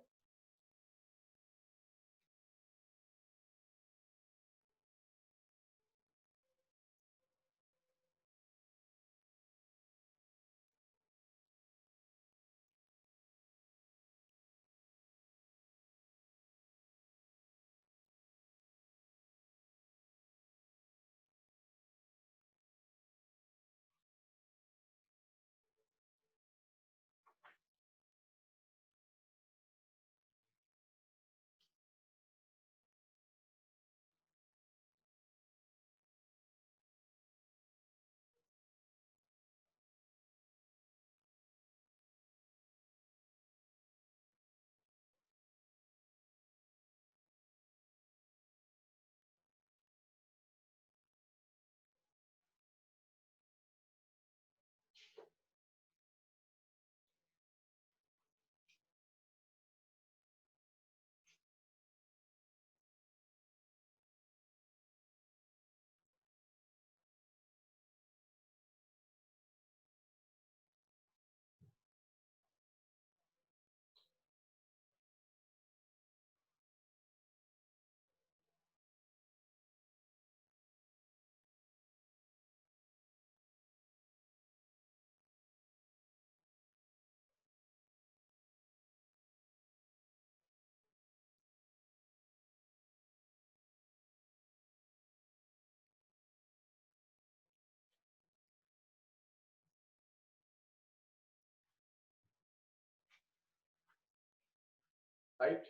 Right?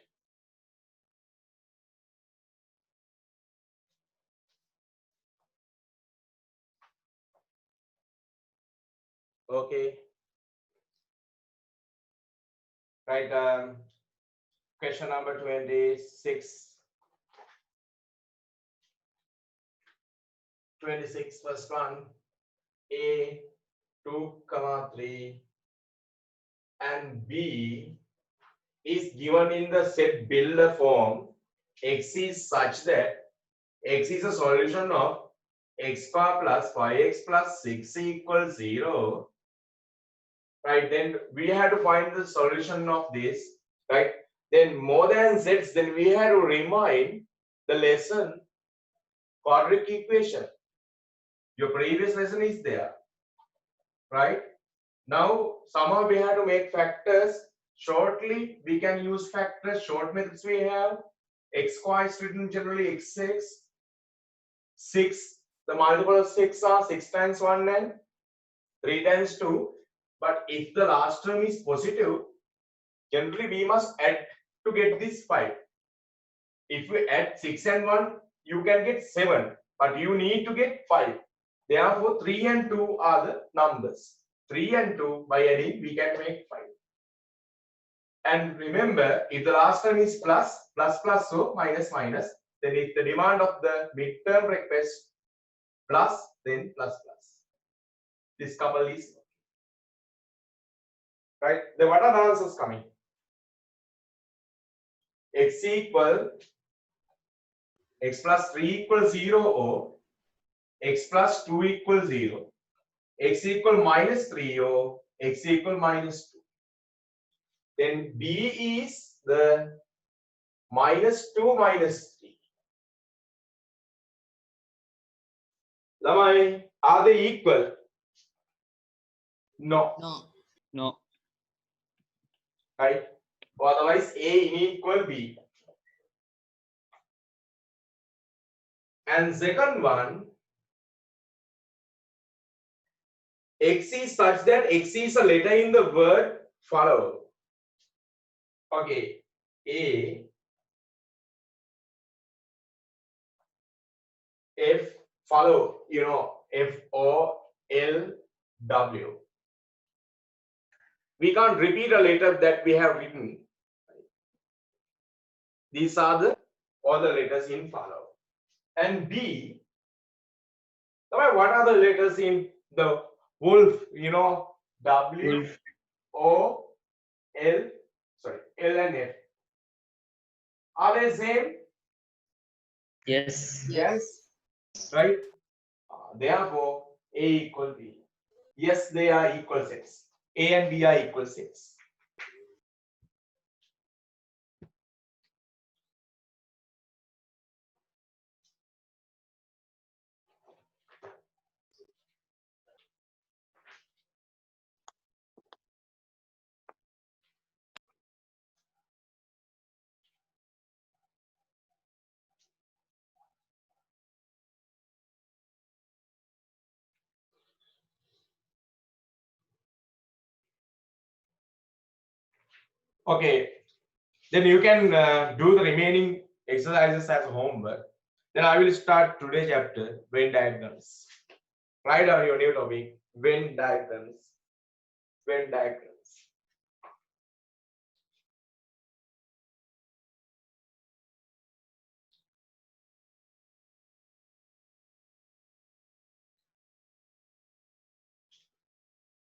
Okay. Right. Question number 26. 26 first one. A 2,3 and B is given in the set builder form. X is such that x is a solution of x square plus 5x plus 6 equals 0. Right, then we have to find the solution of this. Right, then more than z's, then we have to remind the lesson quadratic equation. Your previous lesson is there, right? Now somehow we have to make factors. Shortly we can use factors. Short methods we have. X square is written generally x6. 6, the multiple of 6 are 6 times 1 and 3 times 2. But if the last term is positive, generally we must add to get this 5. If we add 6 and 1, you can get 7, but you need to get 5. Therefore, 3 and 2 are the numbers. 3 and 2, by adding, we can make 5. And remember, if the last term is plus, so minus, minus, then if the demand of the midterm request plus, then plus. This couple is right. Then what are the answers coming? X equal x plus 3 equals 0 or x plus 2 equals 0, x equal minus 3 or x equal minus 2. Then B is the minus 2 minus 3. Lamai, are they equal? No. No. No. Right? Or otherwise A unequal B. And second one, X is such that X is a letter in the word follow. Okay. A F follow, you know, FOLW. We can't repeat a letter that we have written. These are all the letters in follow. And B, what are the letters in the wolf? You know, W, Wolf. O, L, L and F. Are they same? Yes. Yes. Right? Therefore, A equal B. Yes, they are equal sets. A and B are equal sets. Okay, then you can do the remaining exercises as homework. Then I will start today's chapter, Venn diagrams. Write down your new topic, Venn diagrams. Venn diagrams.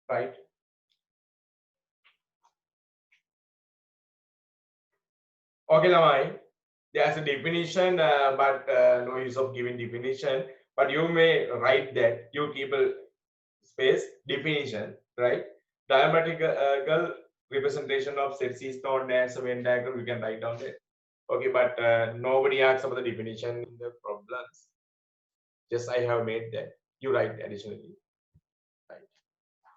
Right. Okay, Lamai. There's a definition, but no use of giving definition. But you may write that. You keep a space definition, right? Diametrical representation of sets is known as a Venn diagram. You can write down that. Okay, but nobody asks about the definition in the problems. Just I have made that. You write additionally. Right.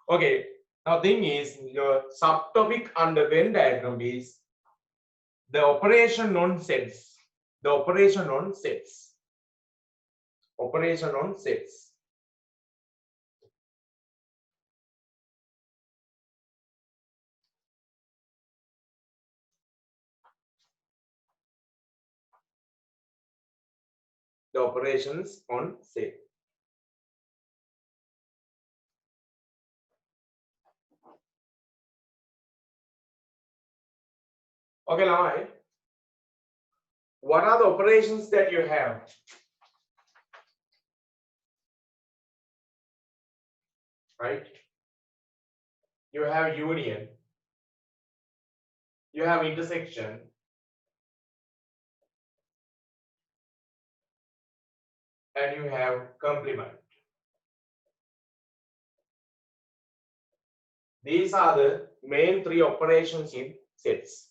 Okay. Now thing is, your subtopic under Venn diagram is the operation on sets. The operation on sets. Operation on sets. The operations on set. Okay, Lamai. What are the operations that you have? Right? You have union. You have intersection. And you have complement. These are the main three operations in sets.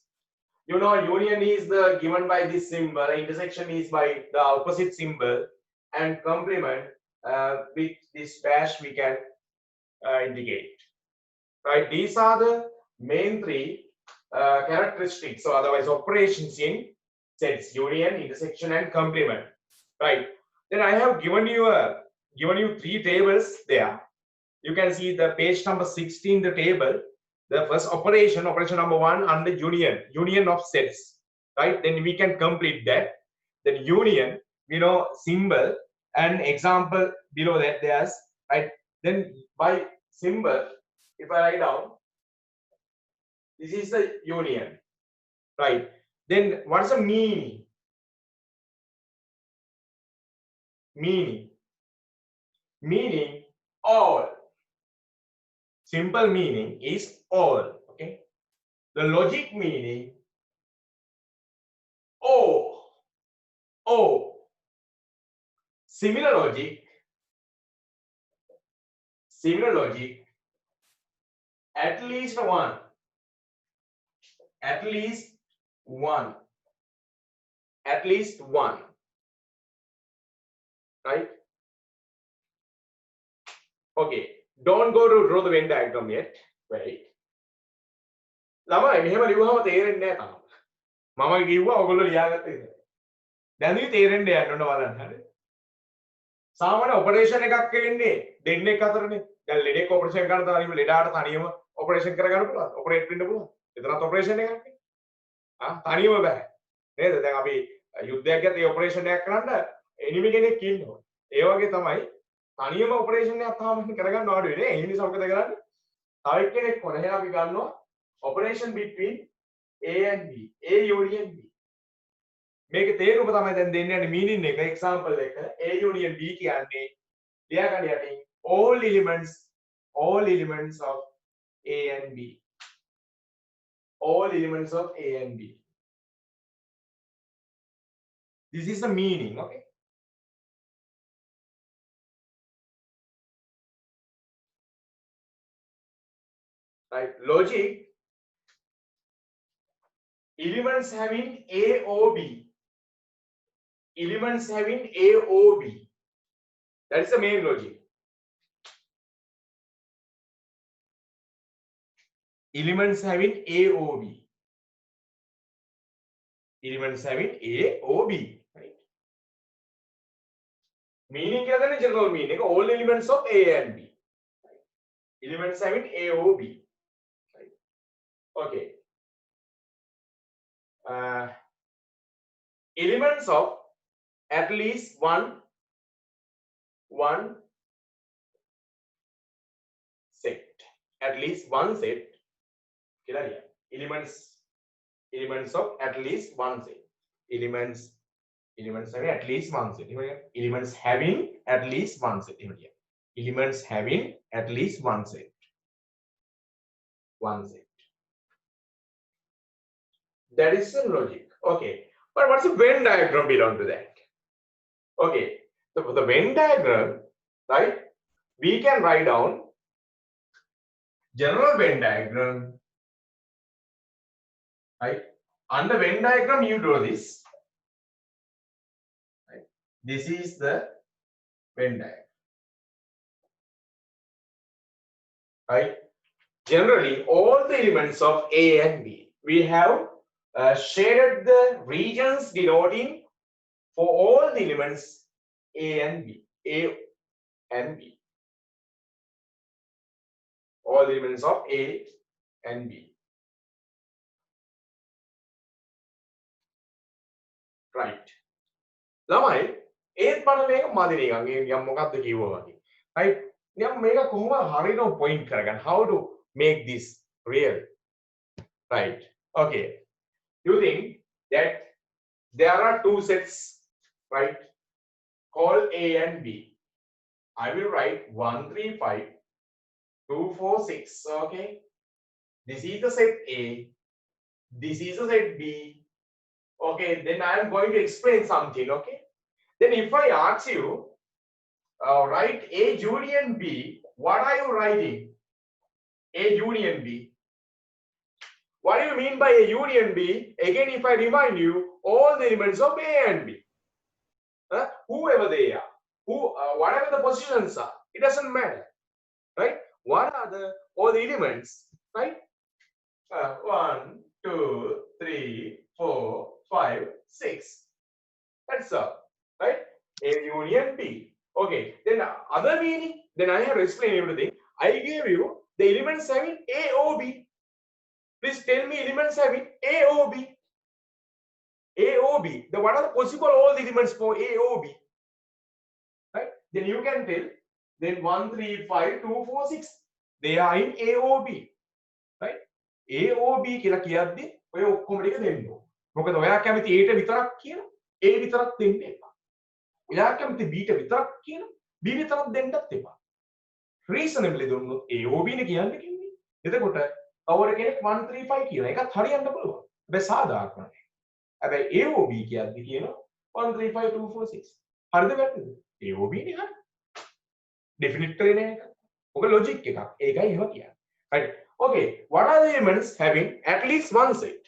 you know, union is the given by this symbol, intersection is by the opposite symbol, and complement with this dash we can indicate. Right? These are the main three characteristics, or otherwise operations in sets: union, intersection, and complement. Right? Then I have given you three tables there. You can see the page number 16, the table. The first operation number 1 under union of sets. Right? Then we can complete that. Then union, you know, symbol and example below that there's right. Then by symbol, if I write down, this is the union, right? Then what's the meaning? Meaning all. Simple meaning is all. Okay. The logic meaning O. Similar logic. At least one. At least one. Right? Okay. Don't go to draw the Venn diagram yet. Wait. ළමයි මෙහෙම ලියුවම තේරෙන්නේ නැහැ තාම. මම කිව්වා ඔයගොල්ලෝ ලියාගත්ත විදිහට. දැන් ඉතින් තේරෙන්න යන්න ඕන බලන්න හරි. සාමාන්‍ය ඔපරේෂන් එකක් වෙන්නේ දෙන්නෙක් අතරනේ. දැන් ලෙඩෙක් ඔපරේෂන් කරන තරම ලෙඩාට තනියම ඔපරේෂන් කරගන්න පුළුවන්. ඔපරේට් වෙන්න පුළුවන්. එතරම් ඔපරේෂන් එකක් නේ. තනියම බෑ. නේද? දැන් අපි යුද්ධයක් ගත්තේ ඔපරේෂන් එකක් කරන්න එනිමි කෙනෙක් ඉන්නවා. ඒ වගේ තමයි තනියම ඔපරේෂන් එකක් තාම කරගන්න ආඩු වෙන්නේ. ඒ නිසා මොකද කරන්නේ? තව එක්කෙනෙක් කොන එහෙනම් අපි ගන්නවා operation between A and B. A union B. මේක තේරුම තමයි දැන් දෙන්න යන්නේ meaning එක. example එක A union B කියන්නේ ලියා ගන්න යටින් all elements of A and B. All elements of A and B. This is the meaning, okay? Right, logic, elements having A or B. Elements having A or B. That is the main logic. Elements having A or B. Elements having A or B. Right? Meaning is the general meaning. All elements of A and B. Right? Elements having A or B. Right? Okay. Elements of at least one set. At least one set. Elements of at least one set. Elements having at least one set. Elements having at least one set. Elements having at least one set. That is the logic. Okay. But what's the Venn diagram belong to that? Okay. So for the Venn diagram, right, we can write down general Venn diagram. Right? Under Venn diagram, you draw this. Right? This is the Venn diagram. Right? Generally, all the elements of A and B, we have shaded the regions denoting for all the elements A and B. All the elements of A and B. Right. ළමයි ඒත් මම මේක මදි නිකන් නිකන් මොකක්ද කිව්වා වගේ. Right? නිකන් මේක කොහොමද හරියටම point කරගන්න? How to make this real? Right. Okay. You think that there are two sets, right, called A and B. I will write 1, 3, 5, 2, 4, 6. Okay. This is the set A. This is the set B. Okay. Then I am going to explain something. Okay. Then if I ask you, write A union B, what are you writing? A union B. What do you mean by A union B? Again, if I remind you, all the elements of A and B, whoever they are, whatever the positions are, it doesn't matter, right? What are all the elements, right? 1, 2, 3, 4, 5, 6. That's all, right? A union B. Okay, then other meaning, then I have explained everything. I gave you the elements having A, O, B. Please tell me elements having A, O, B. A, O, B. What are the possible all the elements for A, O, B? Right? Then you can tell, then 1, 3, 5, 2, 4, 6. They are in A, O, B. Right? A, O, B කියලා කියද්දි ඔය ඔක්කොම ටික දෙන්න ඕන. මොකද ඔයා කැමති A ට විතරක් කියන A විතරක් දෙන්න එපා. ඔයා කැමති B ට විතරක් කියන B විතරක් දෙන්නත් එපා. Reasonably දුන්නොත් A, O, B නේ කියන්න කිව්වේ. එතකොට කවර කෙනෙක් 1, 3, 5 කියන එකත් හරියන්න පුළුවන්. හැබැයි සාධාරණ නැහැ. හැබැයි A, O, B කියද්දි කියනවා 1, 3, 5, 2, 4, 6. හරිද වැරදිද? A, O, B නේ හරි. Definite කරේ නෑ එක. ඔක logic එකක්. ඒකයි එහෙම කියන්නේ. Right. Okay, what are the elements having at least one set?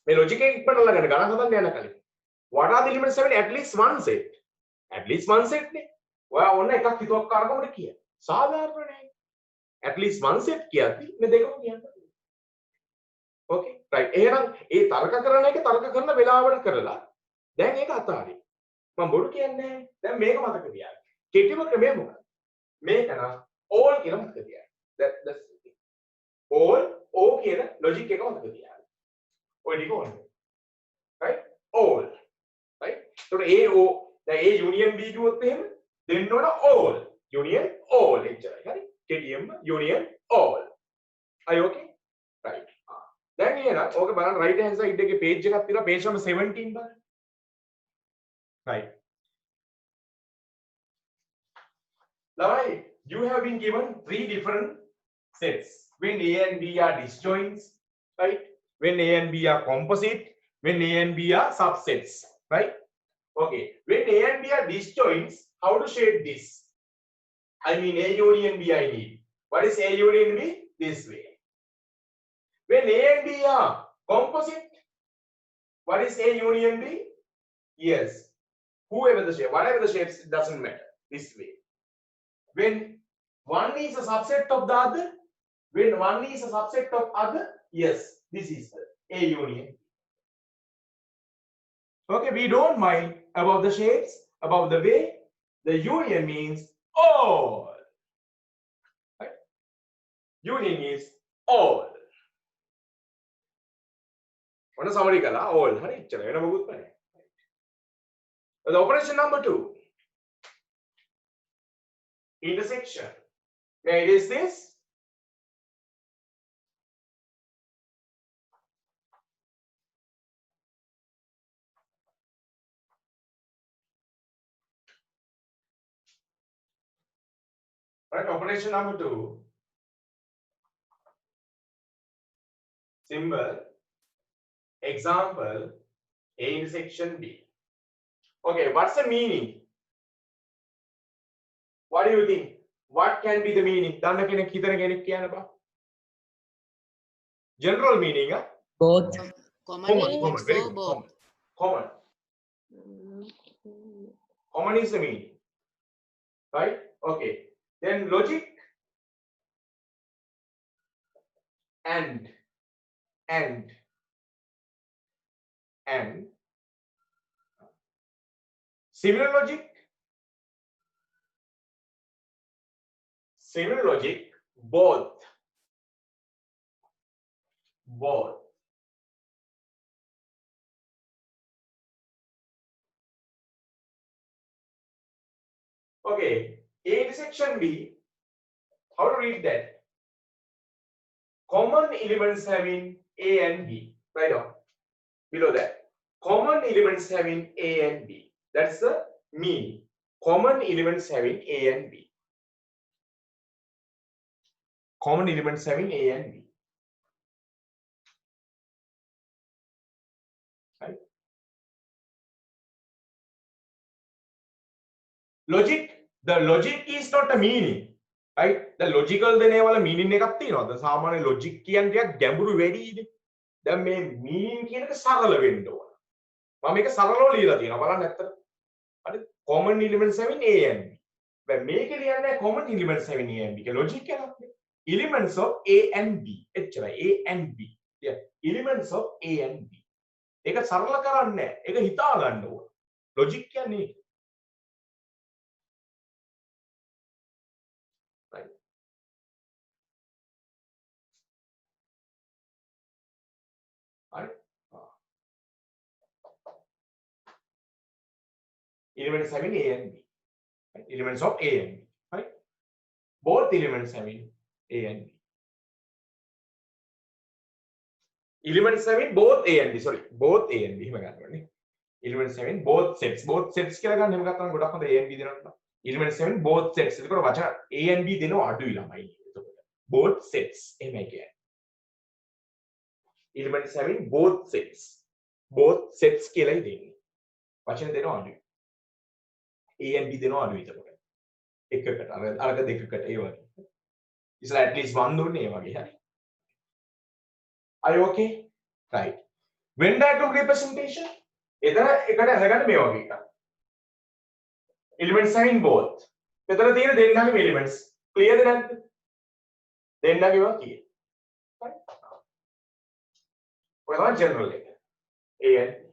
මේ logic එක ඉක්මනට ළඟට ගණන් හදන්න යන කලින්. What are the elements having at least one set? At least one set නේ. ඔයා ඔන්න එකක් හිතුවක්කාරකමකට කිය. සාධාරණ නෑ. At least one set කියද්දි මේ දෙකම කියන්න. Okay, right. එහෙනම් ඒ තර්ක කරන එක තර්ක කරන වෙලාවට කරලා දැන් ඒක අතාරින්න. මම බොරු කියන්නේ නැහැ. දැන් මේක මතක තියාගන්න. කෙටිම ක්‍රමය මොකක්ද? මේක නම් all කියලා මතක තියාගන්න. That's all O කියන logic එක මතක තියාගන්න. ඔය ටික ඕනේ. Right? All. Right? So A O දැන් A union B කිව්වොත් එහෙම දෙන්න ඕන all. Union all එච්චරයි. හරි? KTM union all. Are you okay? Right. දැන් එහෙනම් ඕක බලන්න right hand side එකේ page එකක් තියෙනවා page number 17 බලන්න. Right. Now you have been given 3 different sets. When A and B are disjoints, right? When A and B are composite, when A and B are subsets, right? Okay. When A and B are disjoints, how to shade this? I mean A union B I need. What is A union B? This way. When A and B are composite, what is A union B? Yes. Whoever the shape, whatever the shapes, it doesn't matter. This way. When one is a subset of the other, when one is a subset of other, yes, this is the A union. Okay, we don't mind about the shapes, about the way. The union means all. Right? Union is all. What is summary kala? All. Hari, chalo, ena bagut pane. The operation number 2. Intersection. Where it is this? Right, operation number 2. Symbol. Example. A intersection B. Okay, what's the meaning? What do you think? What can be the meaning? දන්න කෙනෙක් හිතන කෙනෙක් කියන්න බා. General meaning, huh? Both. Common Common, elements common, very for good. both. Common. Common is the meaning. Right? Okay. Then logic. And. Similar logic. Similar logic. Both. Okay, A intersection B, how to read that? Common elements having A and B, right on, below that. Common elements having A and B, that's the meaning. Common elements having A and B. Common elements having A and B. Right? Logic. The logic is not a meaning. right the logical දෙනේ වල meaning එකක් තියෙනවද සාමාන්‍ය logic කියන්නේ ටිකක් ගැඹුරු වැඩිනේ දැන් මේ meaning කියන එක සරල වෙන්න ඕන මම මේක සරලව ලියලා තියෙනවා බලන්න ඇත්තට හරි common elements having a and b දැන් මේක ලියන්නේ common elements having a and b කියලා logic එකක් නේ elements of a and b එච්චරයි a and b yeah elements of a and b ඒක සරල කරන්නේ නැහැ ඒක හිතා ගන්න ඕන logic කියන්නේ right right elements having a and b right? Elements of a and b right both elements having a and b elements having both a and b sorry both a and b එහෙම ගන්න ඕනේ elements having both sets කියලා ගන්න එහෙම ගත්තාම ගොඩක් හොඳ a and b දෙනවා elements having both sets එතකොට වචන a and b දෙනවා අඩුයි ළමයි එතකොට both sets එහෙමයි කියන්නේ elements having both sets කියලායි දෙන්නේ වචන දෙනවා අඩුයි a and b දෙනවා අඩුයි එතකොට එකකට අරක දෙකකට ඒ වගේ ඉස්සලා at least 1 දුන්නේ ඒ වගේ හරි are you okay right Venn diagram representation එතන එකට අරගන්න මේ වගේ එකක් elements having both මෙතන තියෙන දෙන්නගේ elements clear ද නැද්ද දෙන්නගේ වා clear right ඔය තමයි general එක a and b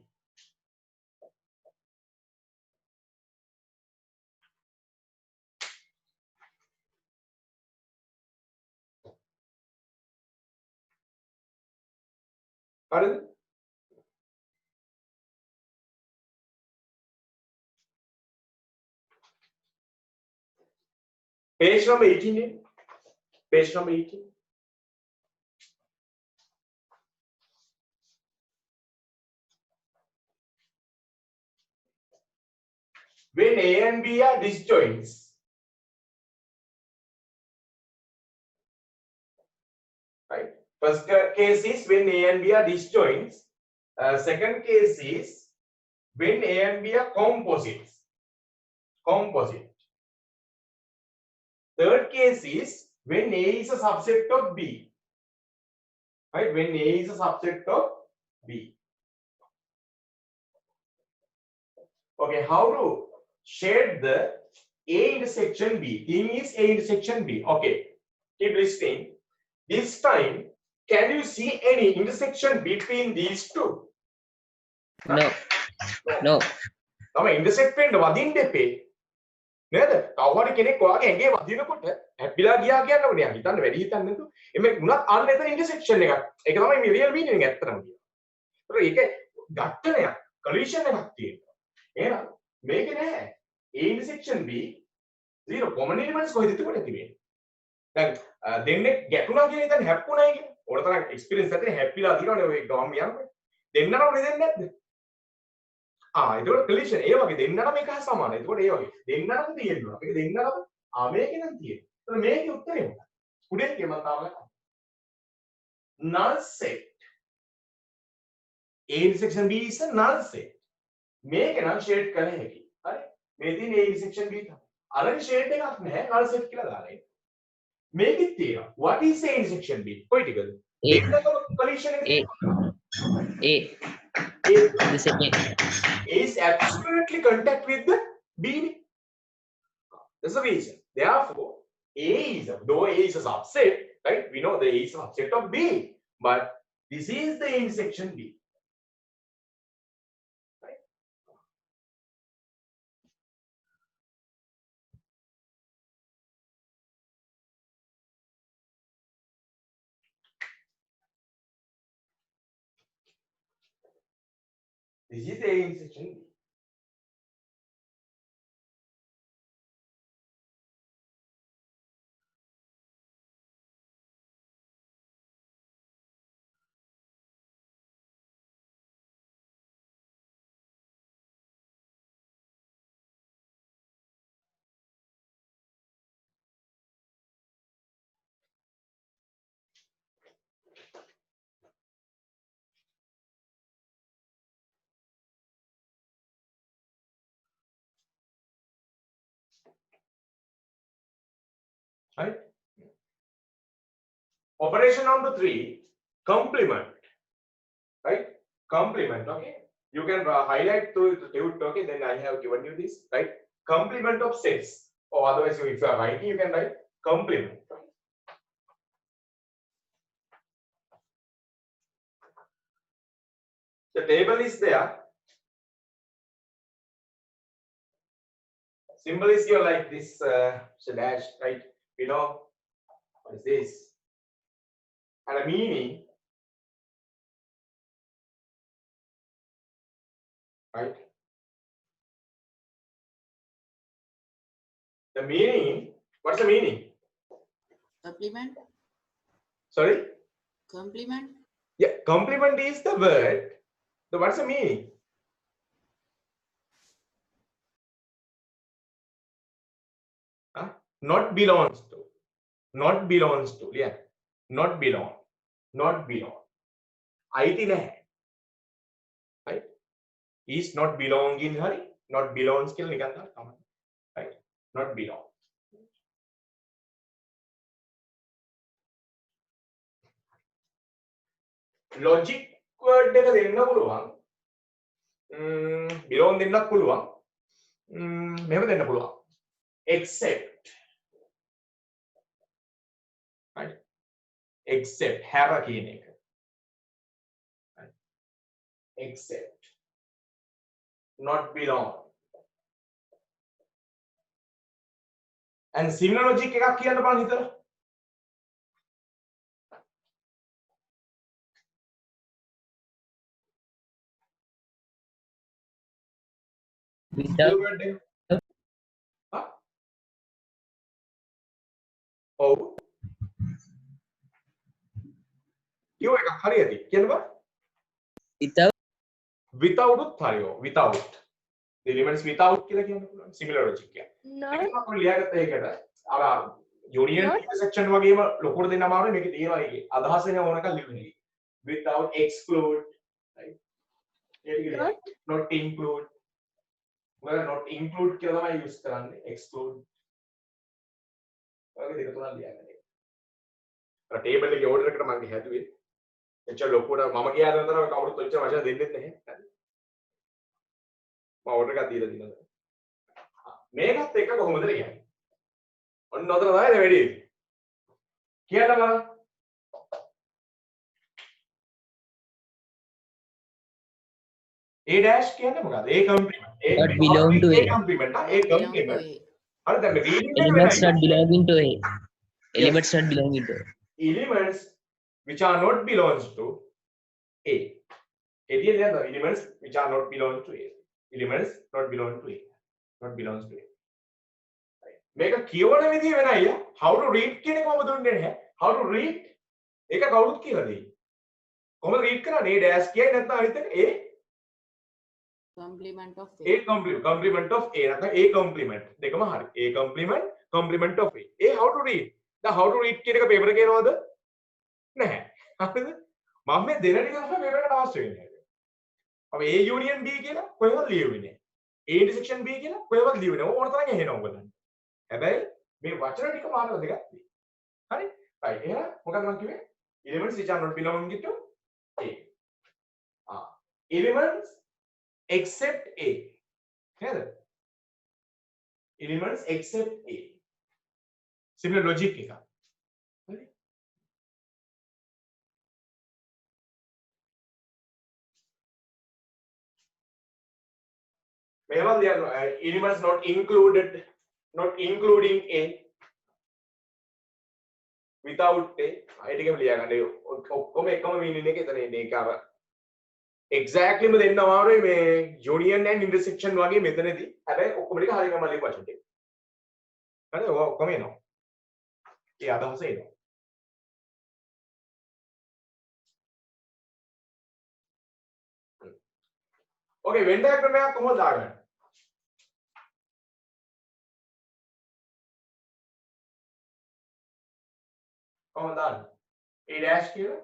හරිද page number 18 නේ page number 18 when a and b are disjoints right first case is when a and b are disjoints second case is when a and b are composite third case is when a is a subset of b right when a is a subset of b okay how to shade the a intersection b theme is a intersection b okay keep listening this time can you see any intersection between these two No. තම intersect වෙන්න වදින්න එපේ නේද කවුරු කෙනෙක් ඔයාගේ ඇඟේ වදිනකොට හැපිලා ගියා කියන්නකො නේ හිතන්න වැඩි හිතන්න නේද එමේ උනත් අන්න එතන intersection එකක් ඒක තමයි මේ real meaning එක ඇත්තටම කියනවා ඒක ඝට්ටනයක් collision එකක් තියෙනවා එහෙනම් මේක නෑ a intersection b zero common elements කොහෙද තිබුණේ තිබෙන්නේ දැන් දෙන්නේ ගැටුණා කියන එක හැප්පුණා කියන ඕන තරම් experience ඇතිනේ හැප්පිලා දිනවනේ ඔය ගාම් යන්නේ දෙන්නම නෙදෙන්නේ නැද්ද ඒකට collision ඒ වගේ දෙන්නම මේක හා සමානයි ඒකට ඒ වගේ දෙන්නම තියෙනවා මේක දෙන්නම මේකේ නම් තියෙනවා ඒත් මේකේ උත්තරේ මොකක්ද උඩේ කියමන් තාම null set a intersection b is a null set මේක නම් shade කළ හැකි හරි මේ තියෙන a intersection b තමයි අරගේ shade එකක් නැහැ null set කියලා දාලා ඉන්නේ මේකෙත් තියෙනවා what is a intersection b කොයි ටිකද දෙන්නම collision එක This is A. is absolutely contact with the b that's the reason therefore a is though a is a subset right we know that a is a subset of b but this is the intersection b right this is the intersection b right Operation number 3, complement, right? Complement, okay? You can highlight to it, okay? Then I have given you this, right? Complement of sets, or otherwise if you are writing, you can write complement. The table is there. Symbol is here like this, dash, right? You know, what is this? And a meaning, right? The meaning, what's the meaning? Supplement. Sorry? Complement. Yeah, complement is the word. So what's the meaning? Huh? Not belongs to. Not belongs to. Yeah. Not belong. Not belong. අයිති නැහැ. Right? Is not belonging හරි. Not belongs කියලා නිකන් තමයි. Right? Not belong. Logic word එක දෙන්න පුළුවන්. belong දෙන්නත් පුළුවන්. මෙහෙම දෙන්න පුළුවන්. Except. Right? Except have කියන එක. Right? Except. Not belong. And similar logic එකක් කියන්න බලන්න හිතලා. Without. word එක. හා? ඔව්. කියෝ එකක් හරියටි. කියන්න බෑ. Without. Without උත් හරියෝ. Without. The elements without කියලා කියන්න පුළුවන්. Similar logic එක. Not මම ලියාගත්ත ඒකට අර union intersection වගේම ලොකුට දෙන්න අමාරුයි මේකේ තියෙනවා ඒකේ. අදහස එන ඕනකම් ලියන්න. Without exclude, right? Not include. well not include කියලා තමයි use කරන්නේ. exclude. වගේ දෙක තුනක් ලියන්න. අර table එකේ order එකට මම හැදුවේ. එච්චර ලොකුට මම කියා දෙන තරම කවුරුත් ඔච්චර වචන දෙන්නෙත් නැහැ. මම order එකක් දීලා දිනවා. මේකත් එක කොහොමද ලියන්නේ? ඔන්න ඔතන තමයි වැඩි. කියන්න බලන්න. A dash කියන්නේ මොකක්ද? A complement. Not belong to A. A complement. A Belong to complement. A. හරි දැන් මේ reading එක Elements වෙනයි. not belonging to A. Elements not belonging to A. Elements which are not belongs to A. Elements which are not belong to A. Elements not belong to A. Not belongs to A. මේක කියවන විදිය වෙනයි. How to read කියන එක කොහොමද දුන්නේ නැහැ. How to read ඒක කවුරුත් කියලා දෙයි. කොහොමද read කරන්නේ? A dash කියයි නැත්නම් අනිත් එක A Complement of A complement of A නැත්නම් A complement දෙකම හරි. A complement of A. A how to read? දැන් how to read කියන එක paper එකේ එනවද? නැහැ. හරිද? මම මේ දෙන ටික තමයි paper එකට අවශ්‍ය වෙන්නේ. අපි A union B කියලා කොහෙවත් ලියුවේ නැහැ. A intersection B කියලා කොහෙවත් ලියුවේ නැහැ. ඕන තරම් එහෙනවා ඔයගොල්ලන්ට. හැබැයි මේ වචන ටික මානව දෙකක් තියෙනවා. හරි? right. එහෙනම් මොකක්ද මම කිව්වේ? Elements which are not belonging to A. Elements except A. නේද? Elements except A. Similar logic එක. හරි? මේවා ලියන්න elements not included, not including A, without A. ඒ ටිකම ලියා ගන්න. ඔක්කොම එකම meaning එක එතන එන්නේ. ඒක අර exactly ම දෙන්න අමාරුයි මේ union and intersection වගේ මෙතනදී. හැබැයි ඔක්කොම ටික හරියටම ලියපු වචන ටික. හරි? ඔක්කොම එනවා. ඒ අදහස එනවා. Okay, Venn diagram එකක් කොහොමද දාගන්නේ? කොහොමද දාන්නේ? A dash කියලා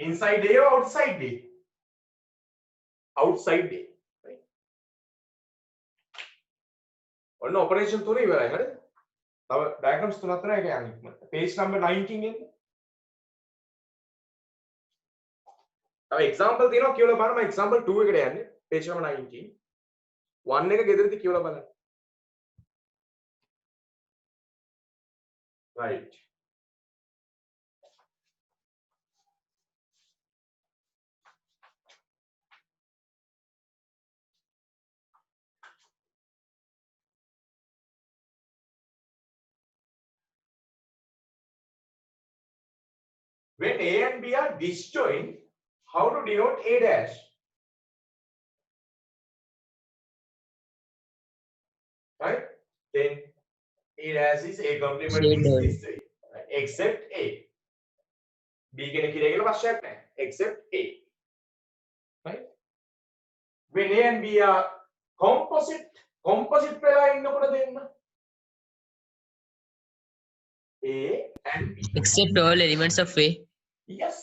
inside A or outside A? Outside A. Right? ඔන්න operation තුන ඉවරයි. හරිද? තව diagrams තුනක් තියෙනවා ඒක යන්න ඉක්මනට. Page number 19 එන්න. තව example තියෙනවා කියලා බලන්න මම example 2 එකට යන්නේ. Page number 19. 1 එක ගෙදරදී කියලා බලන්න. Right. When A and B are disjoint, how to denote A dash? Right? Then A dash is A complement Shade is all. this way. Right? Except A. B කෙනෙක් කියලා කියලා ප්‍රශ්නයක් නැහැ. Except A. Right? When A and B are composite වෙලා ඉන්නකොට දෙන්න. A and B. Except all elements of A. Yes.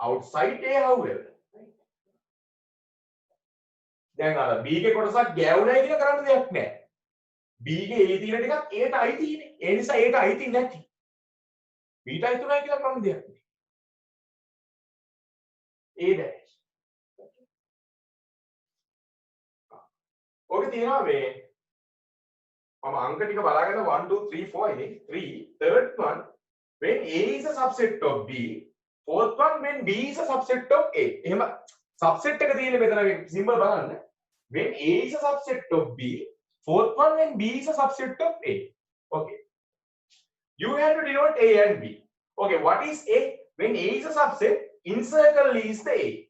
Outside A, however. දැන් අර B ගේ කොටසක් ගෑවුණයි කියලා කරන්න දෙයක් නැහැ. B ගේ A තියෙන ටිකක් A ට අයිතිනේ. ඒ නිසා A ට අයිති නැති. B ට අයිතුණයි කියලා කරන්න දෙයක් නැහැ. A dash. ඔක තියෙනවා මේ මම අංක ටික බලාගෙන 1 2 3 4 ඉතින් 3 third one when A is a subset of B, fourth one when B is a subset of A. එහෙම subset එක තියෙන්නේ මෙතන symbol බලන්න. When A is a subset of B, fourth one when B is a subset of A. Okay. You have to denote A and B. Okay, what is A? When A is a subset, encircle is the A.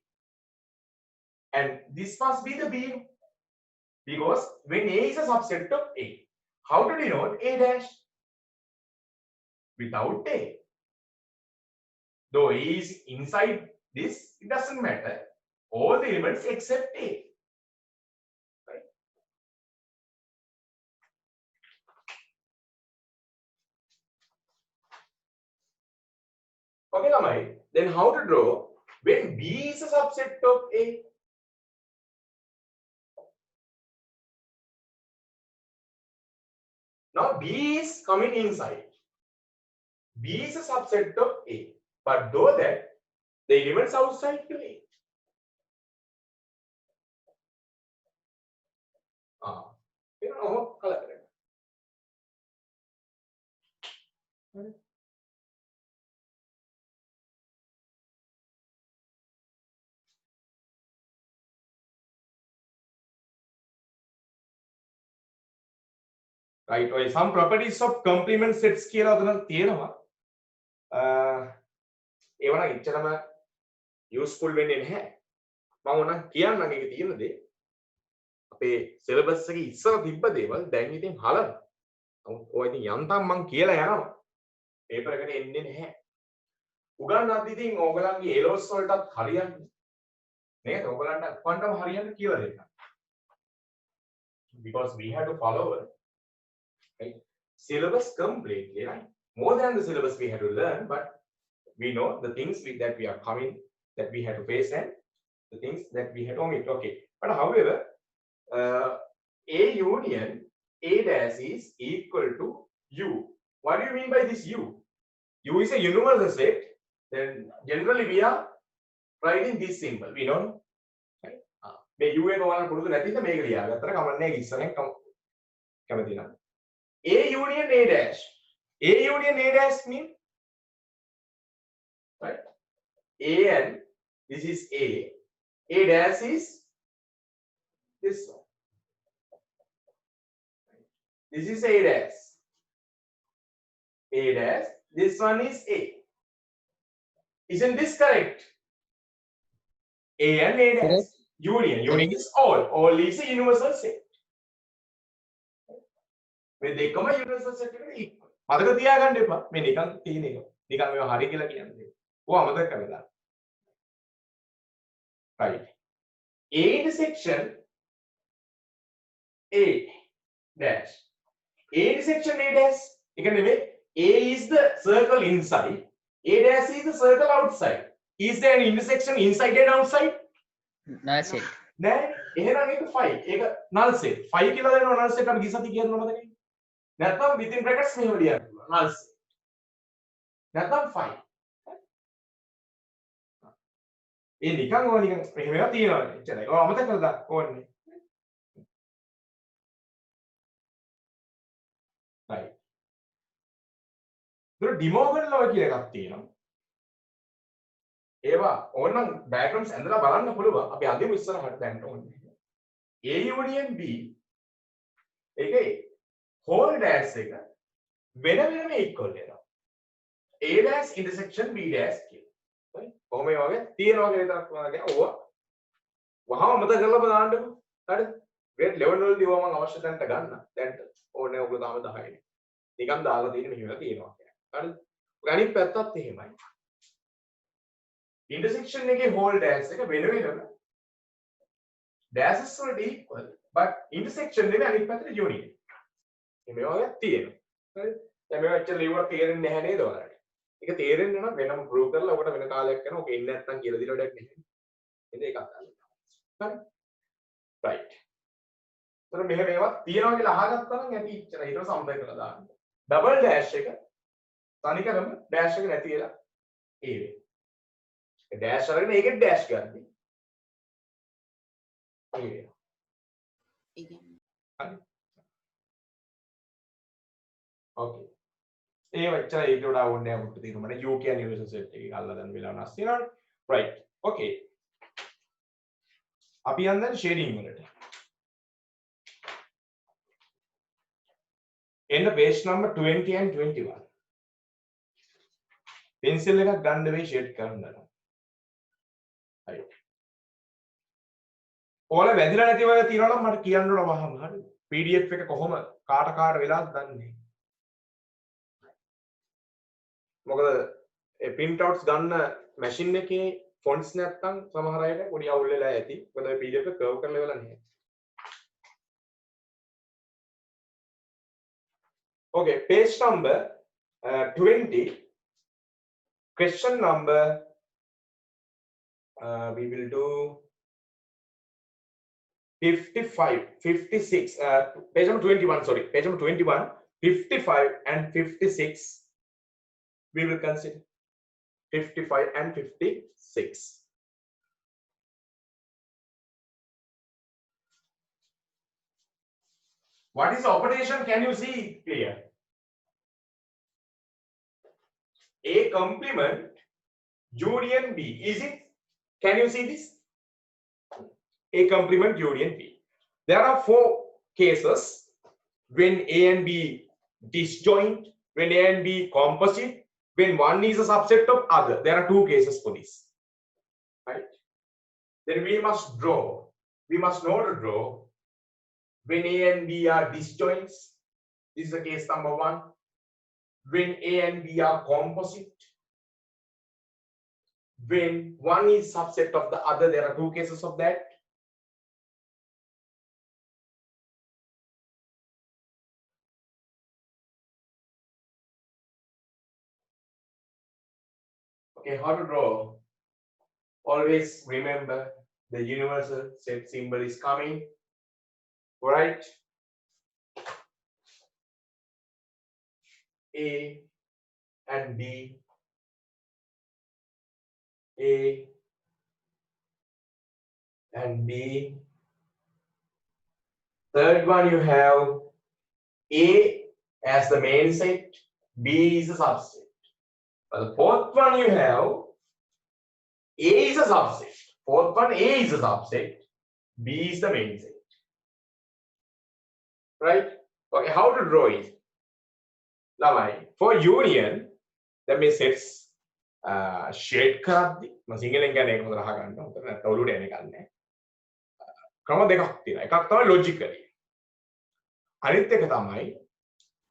And this must be the B. Because when A is a subset of A, how to denote A dash? Without A. Though A is inside this, it doesn't matter. All the elements except A. Right? Okay, Kamai. Then how to draw when B is a subset of A? Now B is coming inside. B is a subset of A, but though that the elements outside to A. You know color. Right, or some properties of complement sets කියලා උතන තියෙනවා. ඒව නම් එච්චරම useful වෙන්නේ නැහැ. මම උනන් කියන්නම් ඒක තියෙන දේ. අපේ syllabus එකේ ඉස්සර තිබ්බ දේවල් දැන් ඉතින් හලන. ඔය ඉතින් යන්තම් මම කියලා යනවා. පේපර් එකට එන්නේ නැහැ. උගන්වද්දි ඉතින් ඕගලන්ගේ එලෝස් වලටත් හරියන්නේ. නේද? ඕගලන්ට quantum හරියන්න කියලා දෙන්න. Because we have to follow right syllabus completely, right? More than the syllabus we have to learn, but we know the things that we are coming, that we have to face, and the things that we have to omit. Okay, but however, A union A dash is equal to U. What do you mean by this U? U is a universal set. Then generally we are writing this symbol. We know, right? මේ U එක ඔයාලා පුරුදු නැතිද මේක ලියාගත්තට කමන්නේ ඉස්සරෙන් කැමති නම් A union A dash. A union A dash mean, right? A and this is A. A dash is this one. This is A dash. A dash. This one is A. Isn't this correct? A and A dash. Correct. Union. Union is all. All is a universal set. මේ දෙකම universal set එකට ඉක්වල්. මතක තියාගන්න එපා. මේ නිකන් තියෙන එක. නිකන් මේවා හරි කියලා කියන්නේ. ඔය අමතක කරලා. Right. A intersection A dash. A intersection A dash. ඒ කියන්නේ A is the circle inside. A dash is the circle outside. Is there an intersection inside and outside? That's it. නෑ එහෙනම් ඒක 5 ඒක null set 5 කියලා දෙනවා null set අපි ගිය සතිය කියනවා මතකයි නැත්නම් within brackets මෙහෙම ලියන්න පුළුවන් null set නැත්නම් 5 ඒ නිකන් ඕන නිකන් මෙහෙම ඒවා තියෙනවා එච්චරයි ඔය අමතක කරලා දාන්න ඕනේ right ඒක ඩිමෝගන් ලෝ කියලා එකක් තියෙනවා ඒවා ඕනනම් ඩයග්‍රෑම්ස් ඇඳලා බලන්න පුළුවන් අපි අදිමු ඉස්සරහට දැන් ඕනේ A union B ඒකේ whole dash එක වෙන වෙනම equal වෙනවා A dash intersection B dash කියලා. හරි? කොහොම මේ වගේ තියනවා කියලා විතරක් වගේ ඕවා වහම මතක කරලා බලන්නකො. හරිද? grade 11 වලදී ඕවා මම අවශ්‍ය තැනට ගන්න. දැන්ට ඕනේ ඔයගොල්ලෝ තාම 10 නේ. නිකන් දාලා තියෙන මෙහෙම තියෙනවා කියන්නේ. හරිද? අනිත් පැත්තත් එහෙමයි. intersection එකේ whole dash එක වෙන වෙනම dashes වලට equal but intersection නෙමෙයි අනිත් පැත්තට union. මේ වගේ තියෙනවා. හරිද? දැන් මේවා ඇත්තට ලියුවා තේරෙන්නේ නැහැ නේද ඔයාලට? ඒක තේරෙන්න නම් වෙනම ප්‍රූව් කරලා ඔකට වෙන කාලයක් කරනවා. ඔක ඉන්නේ නැත්නම් කියලා දින වැඩක් නැහැ. ඉතින් ඒකත් අල්ලන්න. හරි. right. එතන මෙහෙම ඒවා තියෙනවා කියලා අහගත්තා නම් ඇති ඉච්චරයි. ඊට පස්සේ සම්බන්ධ කරලා දාන්න. ඩබල් ඩෑෂ් එක තනිකරම ඩෑෂ් එක නැති වෙලා ඒ වේ. ඒ ඩෑෂ් අරගෙන ඒකෙන් ඩෑෂ් ගන්න. ඒ වේ. ඒ කියන්නේ හරි. okay. ඒ වච්චා ඊට වඩා ඕනේ නැහැ මුත් තියෙනවා මට U කියන යුනිවර්සල් සෙට් එකේ අල්ලලා දැන් වෙලා නැස් තියෙනවනේ right okay අපි යන්නේ ෂේඩින් වලට එන්න page number 20 and 21 pencil එකක් ගන්න වෙයි ෂේඩ් කරන්න right ඕල වැදිලා නැති වගේ තියෙනවා නම් මට කියන්න ඕන වහම හරි PDF එක කොහොම කාට වෙලාද දන්නේ මොකද ඒ print outs ගන්න මැෂින් එකේ fonts නැත්තම් සමහර අයට පොඩි අවුල් වෙලා ඇති. මොකද ඔය PDF එක curve කරලා ඉවලා නැහැ. Okay, page number 20 question number we will do 55 56 page number 21 sorry page number 21 55 and 56 we will consider 55 and 56. What is operation? Can you see clear? A complement union B. Is it? Can you see this? A complement union B. There are 4 cases when A and B disjoint, when A and B composite, when one is a subset of other. There are 2 cases for this, right? Then we must draw. We must know to draw when A and B are disjoints. This is the case number 1. When A and B are composite. When one is subset of the other. There are 2 cases of that. Okay, how to draw? Always remember the universal set symbol is coming, right? A and B, A and B. Third one you have A as the main set, B is a subset. The fourth one you have A is a subset. Fourth one A is a subset. B is the main set. Right? Okay, how to draw it? Now, for union, that means sets shade කරද්දි මම සිංහලෙන් කියන්නේ ඒක හොඳට අහගන්න. හොඳට නැත්නම් ඔළුවට එන්නේ නැහැ. ක්‍රම දෙකක් තියෙනවා. එකක් තමයි logically. අනිත් එක තමයි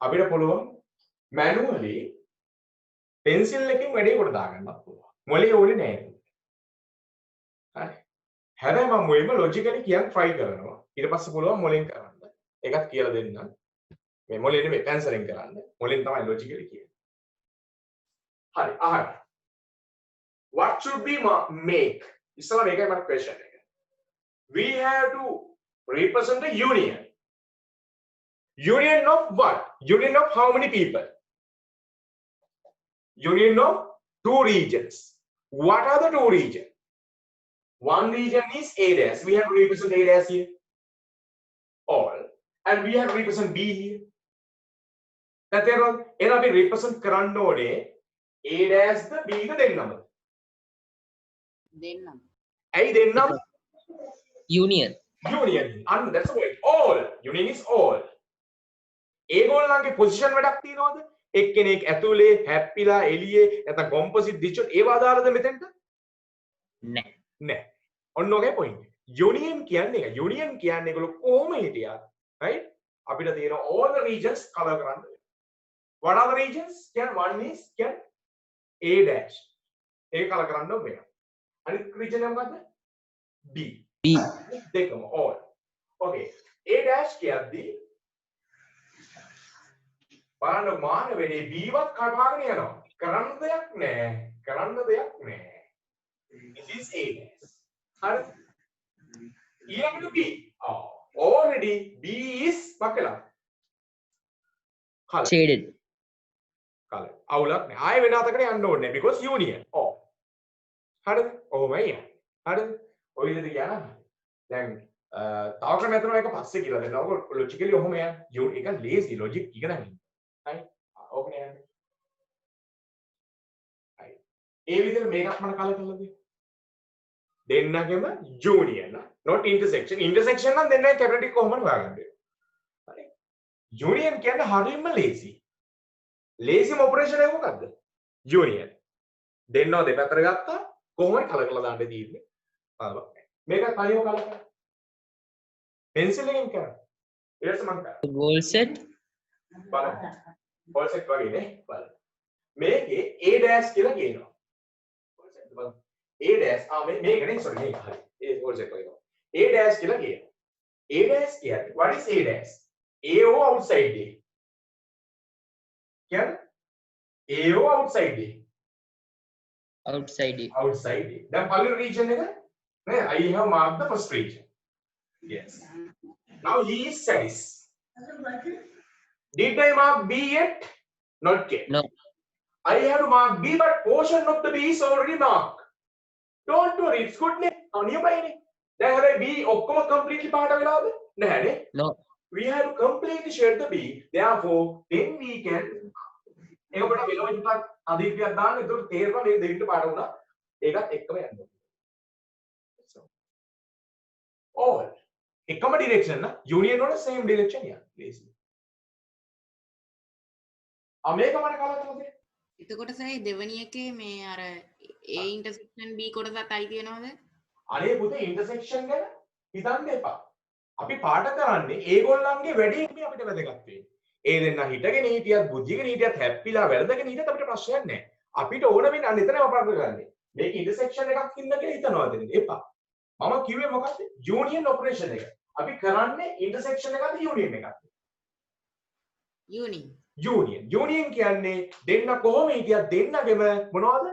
අපිට පුළුවන් manually pencil එකකින් වැඩේ කොට දාගන්නත් පුළුවන්. මොලේ ඕනේ නැහැ. හරි. හැබැයි මම මුලින්ම logically කියන්න try කරනවා. ඊට පස්සේ පුළුවන් මොලෙන් කරන්න. ඒකත් කියලා දෙන්නම්. මේ මොලේ නෙමෙයි pencilෙන් කරන්න. මොලෙන් තමයි logically කියන්නේ. හරි. අහන්න. What should we make? ඉස්සලා මේකයි මට question එක. we have to represent a union. Union of what? Union of how many people? Union of two regions. What are the two regions? One region is A dash. We have to represent A dash here. All. And we have to represent B here. That's all. And we represent කරන්න ඕනේ A dash the B the දෙන්නම. දෙන්නම්. ඇයි දෙන්නම? Union. Union. And that's the word. All. Union is all. ඒගොල්ලන්ගේ position වැඩක් තියනවද? එක්කෙනෙක් ඇතුලේ හැප්පිලා එළියේ නැත්නම් කොම්පොසිට් දිච්චොත් ඒව අදාළද මෙතෙන්ට? Nah. නෑ. ඔන්න ඔගේ පොයින්ට්. යුනියන් කියන්නේ එක. යුනියන් කියන්නේ ඒගොල්ලෝ කොහොම හිටියත්, right? අපිට තියෙන all the regions cover කරන්න. What are the regions? One is A dash. ඒක cover කරන්න ඕනේ. අනිත් region එක මොකද්ද? B. B. දෙකම all. Okay. A dash කියද්දී බලන්න මානවයේ B වත් කපාගෙන යනවා. කරන්න දෙයක් නෑ. කරන්න දෙයක් නෑ. This is A dash. හරි. ඊළඟට B. Already B is බකලා. color. Shaded. color. අවුලක් නෑ. ආයෙ වෙන අතකට යන්න ඕනේ නෑ because union. හරිද? ඔහොමයි යන්නේ. හරිද? ඔය විදිහට කියනවා. දැන් තව ක්‍රමයක් තියෙනවා ඒක පස්සේ කියලා දෙනවා. ලොජිකලි ඔහොම යන්නේ. ඒක ලේසි ලොජික් ඉගෙන ගන්න. හරි. ඕකනේ යන්නේ. හරි. ඒ විදිහට මේකක් මම කලර් කරලා දෙන්න. දෙන්නගෙම union not intersection. Intersection නම් දෙන්නගේ කැපිටල් කොහොමද හොයාගන්නේ? හරි. union කියන්නේ හරියම ලේසි. ලේසිම ඔපරේෂන් එක මොකද්ද? union. දෙන්නව දෙපැත්තට ගත්තා කොහොමද කලර් කරලා දාන්න තියෙන්නේ? මේක කලියම කලර් කරා. පෙන්සිල් එකෙන් කරා. ඊට පස්සේ මම කරා. Goal set. බලන්න. goal set වගේ නේ බලන්න. මේකේ A dash කියලා කියනවා. goal set බලන්න. A dash මේක නේ sorry මේක හරි. ඒ goal set වගේ. A dash කියලා කියනවා. A dash කියන්නේ what is A dash? AO outside day. කියන්නේ AO outside day. Outside it. outside it. Then polar region එක නේ I have marked the first region. Yes. Now he is satisfied. Did I mark B yet? Not yet. No. I have to mark B, but portion of the B is already marked. Don't worry, it's good නේ. nearby නේ. දැන් හැබැයි B ඔක්කොම completely පාට වෙලාද? නැහැ නේ. No. We have to completely shade the B. Therefore, then we can ඒක අපිට වෙලොයින්ට අධිකයක් දාන්න. ඒකට තේරෙනවා මේ දෙවිට පාට වුණා. ඒකත් එක්කම යන්න ඕනේ. all එකම direction න union වල same direction යන්න. lazy. මේක මම කලර් කරලා දෙන්න. එතකොට සයි දෙවෙනි එකේ මේ අර A intersection B කොටසත් අයිති වෙනවද? අනේ පුතේ intersection ගැන හිතන්න එපා. අපි පාට කරන්නේ ඒගොල්ලන්ගේ වැඩේ මේ අපිට වැදගත් වෙන්නේ. ඒ දෙන්න හිටගෙන හිටියත් බුද්ධියගෙන හිටියත් හැප්පිලා වැරදගෙන හිටියත් අපිට ප්‍රශ්නයක් නැහැ. අපිට ඕන වෙන්නේ අන්න එතනම පාට කරන්නේ. මේක intersection එකක් ඉන්න කියලා හිතනවා දෙන්න එපා. මම කිව්වේ මොකක්ද? union operation එක. අපි කරන්නේ intersection එකක්ද union එකක්ද? union. union කියන්නේ දෙන්න කොහොම හිටියත් දෙන්නගෙම මොනවද?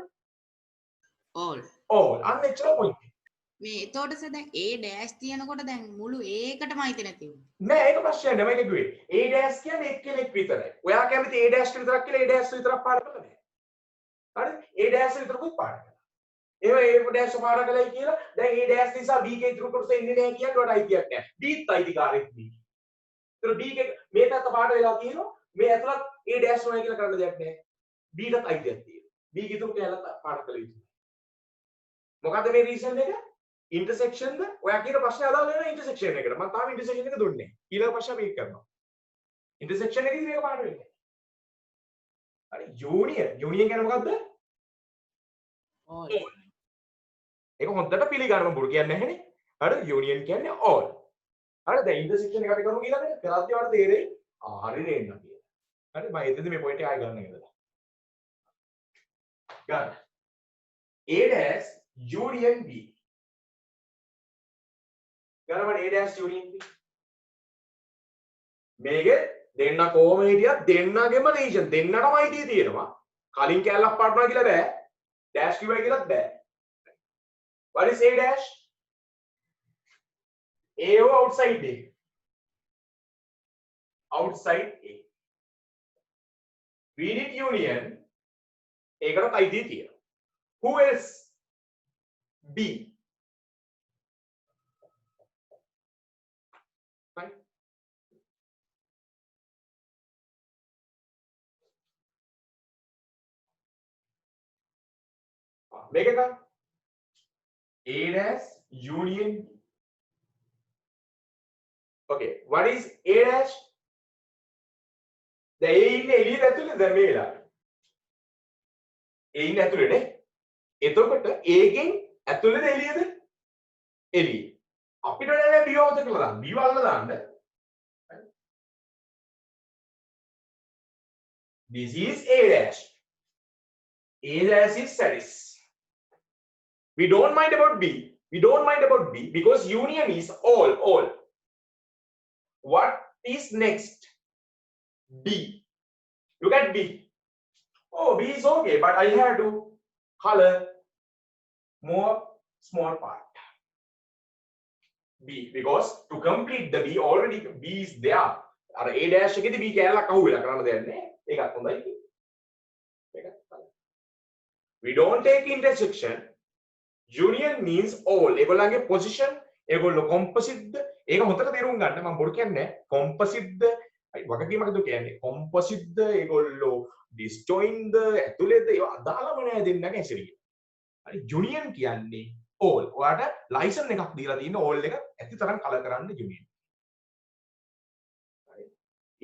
all අන්න එච්චර point. මේ එතකොට සර් දැන් A dash තියනකොට දැන් මුළු A එකටම අයිති නැති වුණා. නෑ ඒක ප්‍රශ්නයක් නෑ. මම කිව්වේ A dash කියන්නේ එක්කෙනෙක් විතරයි. ඔයා කැමති A dash විතරක් කියලා A dash විතරක් පාඩ කරලා නෑ. හරි? A dash විතරකුත් පාඩ කරලා. A dash පාඩ කළයි කියලා දැන් A dash නිසා B ගේ ඉතුරු කොටස එන්නේ නෑ කියන්න ඔයාලට අයිතියක් නෑ. B ත් අයිතිකාරයෙක් B. ඒතර B ගේ මේ පැත්ත පාඩ වෙලා තියෙනවා. මේ ඇතුළත් A dash නෑ කියලා කරන්න දෙයක් නෑ. B ටත් අයිතියක් තියෙනවා. B ගේ ඉතුරු කැලත් පාඩ කළ යුතුයි. මොකද්ද මේ රීසන් එක? intersection ද ඔයා කියන ප්‍රශ්නේ අදාළ වෙන intersection එකට. මම තාම intersection එක දුන්නේ නැහැ. ඊළඟ ප්‍රශ්න මේක කරනවා. intersection එකේදී මේක පාඩ වෙන්නේ. හරි union කියන්නේ මොකද්ද? all. ඒක හොඳට පිළිගන්න මම බුරු කියන්නේ නැහැනේ. හරි union කියන්නේ all. හරි දැන් intersection එක අපි කරමු ඊළඟට. කරද්දී වල තේරෙයි. හරි නේන්න කියලා. හරි මම එතෙන්ද මේ පොයින්ට් එක ආයෙ ගන්න ඉඳලා. ගන්න. A dash union B. ගන්නවනේ A dash union B. මේකේ දෙන්න කොහොම හිටියත් දෙන්නගෙම region දෙන්නටම අයිතිය තියෙනවා. කලින් කැලලක් පාඩනවා කියලා බෑ. dash කිව්වයි කියලාත් බෑ. What is A dash? AO outside A. Outside A. We need union. ඒකට අයිතිය තියෙනවා. Who else? B. Right? මේක ගන්න. A dash union B. Okay, what is A dash? The A ඉන්නේ එළියට ඇතුලේ දැන් මේ වෙලාවේ. A ඉන්නේ ඇතුලේ නේ. එතකොට A ගෙන් ඇතුලේද එළියද? එළිය. අපිට නෑ B අවත කියලා දාන්න. B වල්ලා දාන්න. This is A dash. A dash is satis. We don't mind about B. We don't mind about B because union is all. What is next? B. Look at B. Oh, B is okay, but I have to color more small part. B, because to complete the B already B is there. අර A dash එකේදී B කැලලක් අහුවෙලා කරන්න දෙයක් නැහැ. ඒකත් හොඳයි. We don't take intersection. Union means all. ඒගොල්ලන්ගේ position, ඒගොල්ලෝ composite ද ඒක හොඳට තේරුම් ගන්න. මම බොරු කියන්නේ composite ද වගකීමකද කියන්නේ composite ද ඒගොල්ලෝ disjoint ද ඇතුළේද ඒවා අදාළම නෑ දෙන්නගේ ඇසිරිය. හරි union කියන්නේ all. ඔයාට license එකක් දීලා තියෙන all එක ඇති තරම් කලර් කරන්න union. හරි.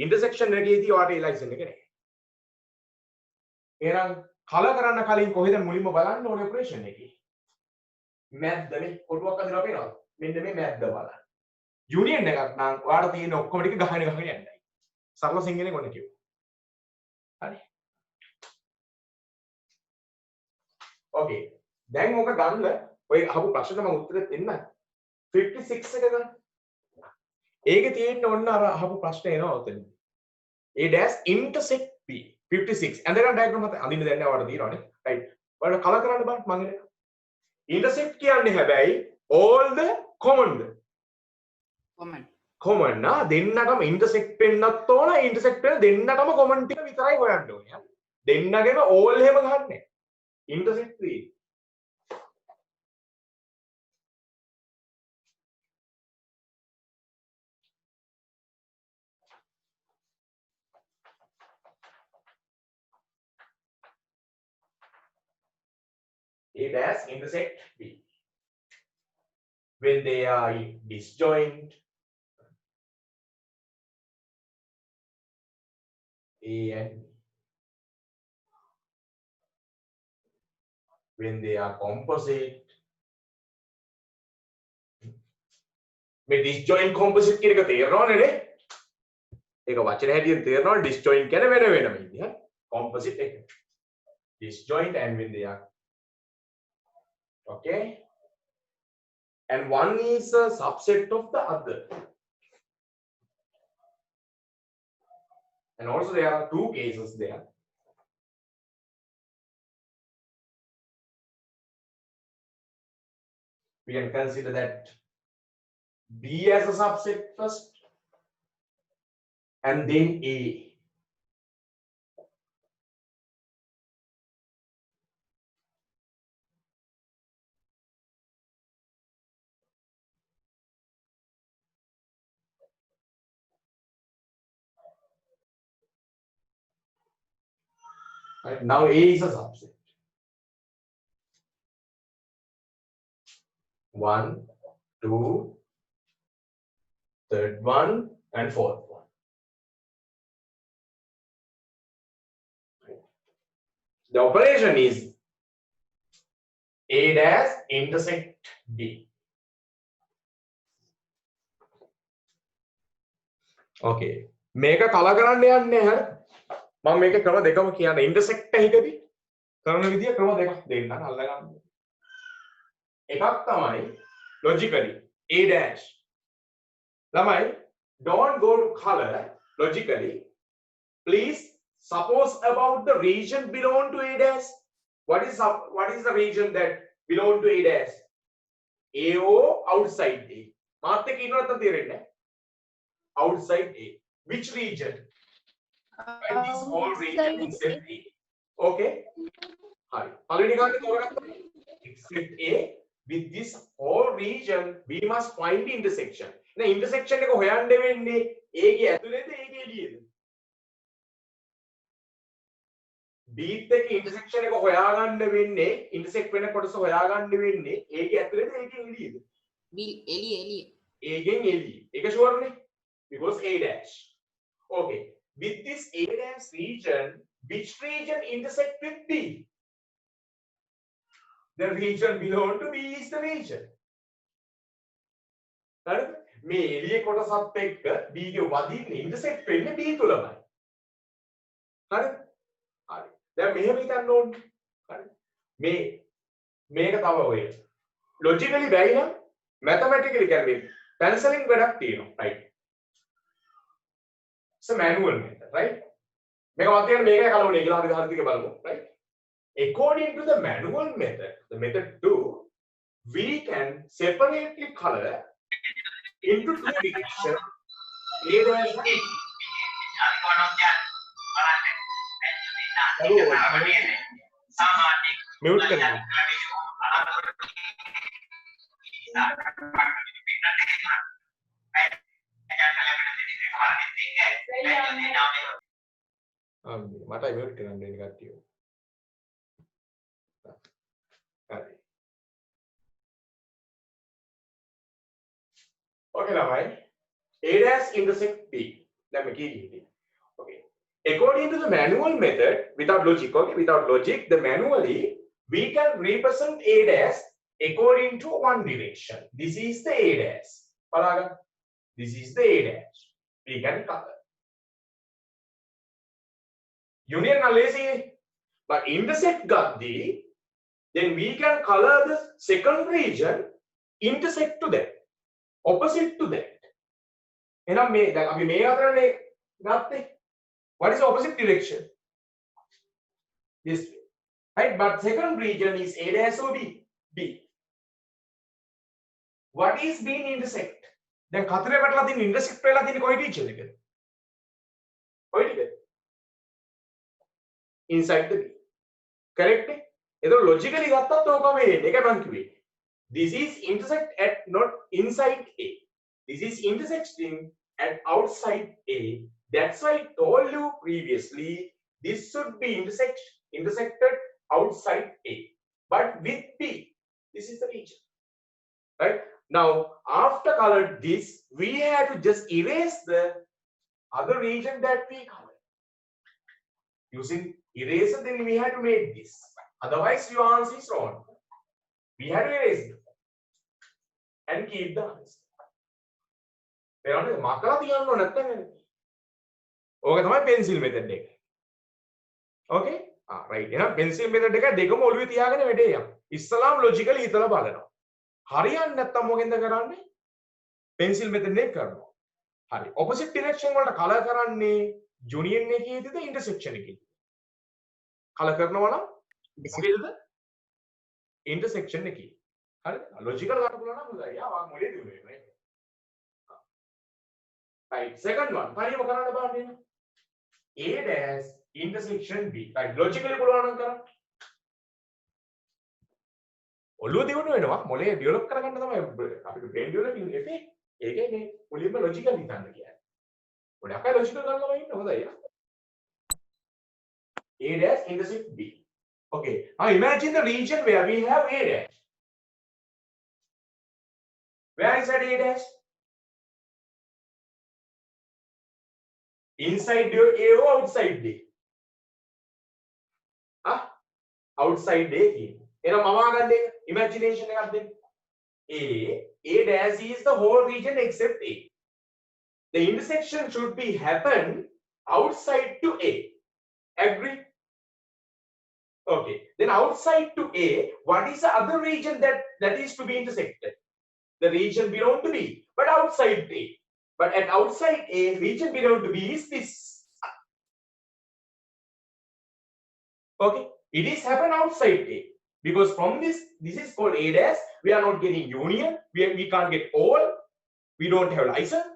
intersection එකේදී ඔයාට ඒ license එක නෑ. එහෙනම් කලර් කරන්න කලින් කොහෙද මුලින්ම බලන්න ඕනේ ඔපරේෂන් එකේ? මැද්දනේ කොටුවක් අදිනවා පේනවද? මෙන්න මේ මැද්ද බලන්න. union එකක් නම් ඔයාට තියෙන ඔක්කොම ටික ගහගෙන යන්නයි. සරල සිංහලෙන් ඔන්න කිව්වා. හරි. Okay. දැන් ඕක ගන්න ඔය අහපු ප්‍රශ්නෙට මම උත්තරේ දෙන්න 56 එක ගන්න. ඒකේ තියෙන්න ඔන්න අර අහපු ප්‍රශ්නේ එනවා උතන. A dash intersect B 56. and then diagram මත අඳින්න දැන් නෑ ඔයාලට තියෙනවනේ. right. ඔයාලට කලර් කරන්න බලන්න මම එන්නේ. intersect කියන්නේ හැබැයි all the common the? common නා දෙන්නටම intersect වෙන්නත් ඕන intersect වෙන දෙන්නටම common ටික විතරයි හොයන්න ඕනේ. දෙන්නගෙම all එහෙම ගන්නෑ. intersect වෙයි. A dash intersect B when they are disjoint. A and B. When they are composite. මේ disjoint composite කියන එක තේරෙනවනේ නේ? ඒක වචන හැටියෙන් තේරෙනවනේ disjoint කියන්නේ වෙන වෙනම ඉන්නේ. Composite එක. Disjoint and when they are okay. And one is a subset of the other. And also there are two cases there. We can consider that B as a subset first and then A. Right? Now A is a subset. 1, 2, third one, and fourth one. Right? The operation is A dash intersect B. Okay. මේක කල කරන්න යන්නේ හරි. මම මේක ක්‍රම දෙකම කියන්න intersect එකකදී කරන විදිය ක්‍රම දෙකක් දෙන්නම් අල්ලගන්න. එකක් තමයි logically A dash. ළමයි don't go to color logically. Please suppose about the region belong to A dash. What is the region that belong to A dash? AO outside A. මාත් එක්ක ඉන්නවද නැත්නම් තේරෙන්නේ නැහැ. Outside A. Which region? Right, this whole region except A. Okay. Hari. Already got it. Except A. With this whole region, we must find the intersection. Now, intersection එක හොයන්න වෙන්නේ A ගේ ඇතුළේද A ගේ එළියේද? B එක intersection එක හොයාගන්න වෙන්නේ intersect වෙන කොටස හොයාගන්න වෙන්නේ A ගේ ඇතුළේද A ගේ එළියේද? එළිය. A ගෙන් එළිය. ඒක ෂුවර් නේ? Because A dash. Okay. With this A dash region, which region intersect with B? The region belong to B is the region. හරිද? මේ එළිය කොටසත් එක්ක B ගේ වදින්නේ intersect වෙන්නේ B තුලමයි. හරිද? හරි. දැන් මෙහෙම හිතන්න ඕනේ. හරි. මේක තව ඔය logically බැරි නම් mathematically කියන්නේ penciling වැඩක් තියෙනවා. right? It's a manual method, right? මේක මතකයෙන් මේකයි කලවන්නේ කියලා හරිද ටික බලමු, right? According to the manual method, the method 2, we can separately color into two directions. A dash and B. Mute करना. මට mute කරන්න දෙන්න කට්ටිය. හරි. Okay ළමයි. A dash intersect B. දැන් මේ කීයේ. Okay. According to the manual method, without logic, okay, without logic, the manually we can represent A dash according to one direction. This is the A dash. Palaga. This is the A dash. We can color. Union are lazy, but intersect got the, then we can color the second region intersect to that, opposite to that. එහෙනම් මේ දැන් අපි මේ අතරනේ ගත්තේ. What is the opposite direction? This way. Right? But second region is A dash or B? B. What is being intersect? දැන් කතරේ වැටලා තියෙන intersect වෙලා තියෙන කොයි region එකද? කොයි ටිකද? Inside the B. Correct? එතකොට logically ගත්තත් ඕකම එන්නේ. ඒකයි මම කිව්වේ. This is intersect at not inside A. This is intersecting at outside A. That's why I told you previously, this should be intersected outside A. But with B, this is the region. Right? Now, after colored this, we have to just erase the other region that we colored. Using eraser, then we have to make this. Otherwise, your answer is wrong. We have to erase it and keep the answer. මකලා තියන්න ඕන නැත්නම් එන්නේ. ඕක තමයි pencil method එක. Okay? right. එහෙනම් pencil method එක දෙකම ඔළුවේ තියාගෙන වැඩේ යන්න. ඉස්සලාම් logically හිතලා බලනවා. හරියන්නේ නැත්නම් මොකෙන්ද කරන්නේ? pencil method එක කරනවා. හරි. opposite direction වලට color කරන්නේ union එකේදීද intersection එකේදීද? color කරනවා නම් මොකේදද? intersection එකේ. හරිද? logical ගන්න පුළුවන් නම් හොඳයි. යා වා මොලේ දිනුනේ නේ. Right, second one. පරිම කරන්න බලන්න. A dash intersection B. Right, logically පුළුවන් නම් කරන්න. ඔළුව දියුණු වෙනවා. මොලේ ඩෙවලොප් කරගන්න තමයි අපිට brain developing එකේ. ඒකේ මේ මුලින්ම logical හිතන්න කියන්නේ. ගොඩක් අය logical ගන්නම ඉන්න හොඳයි. A dash intersect B. Okay. Now imagine the region where we have A dash. Where is that A dash? Inside your A or outside A? Outside A. එහෙනම් මම ගන්න imagination එකක් දෙන්න. A dash is the whole region except A. The intersection should be happen outside to A. Agree? Okay. Then outside to A, what is the other region that is to be intersected? The region belong to B, but outside A. But at outside A, region belong to B is this. Okay, it is happen outside A because from this is called A dash. We are not getting union. We can't get all. we don't have license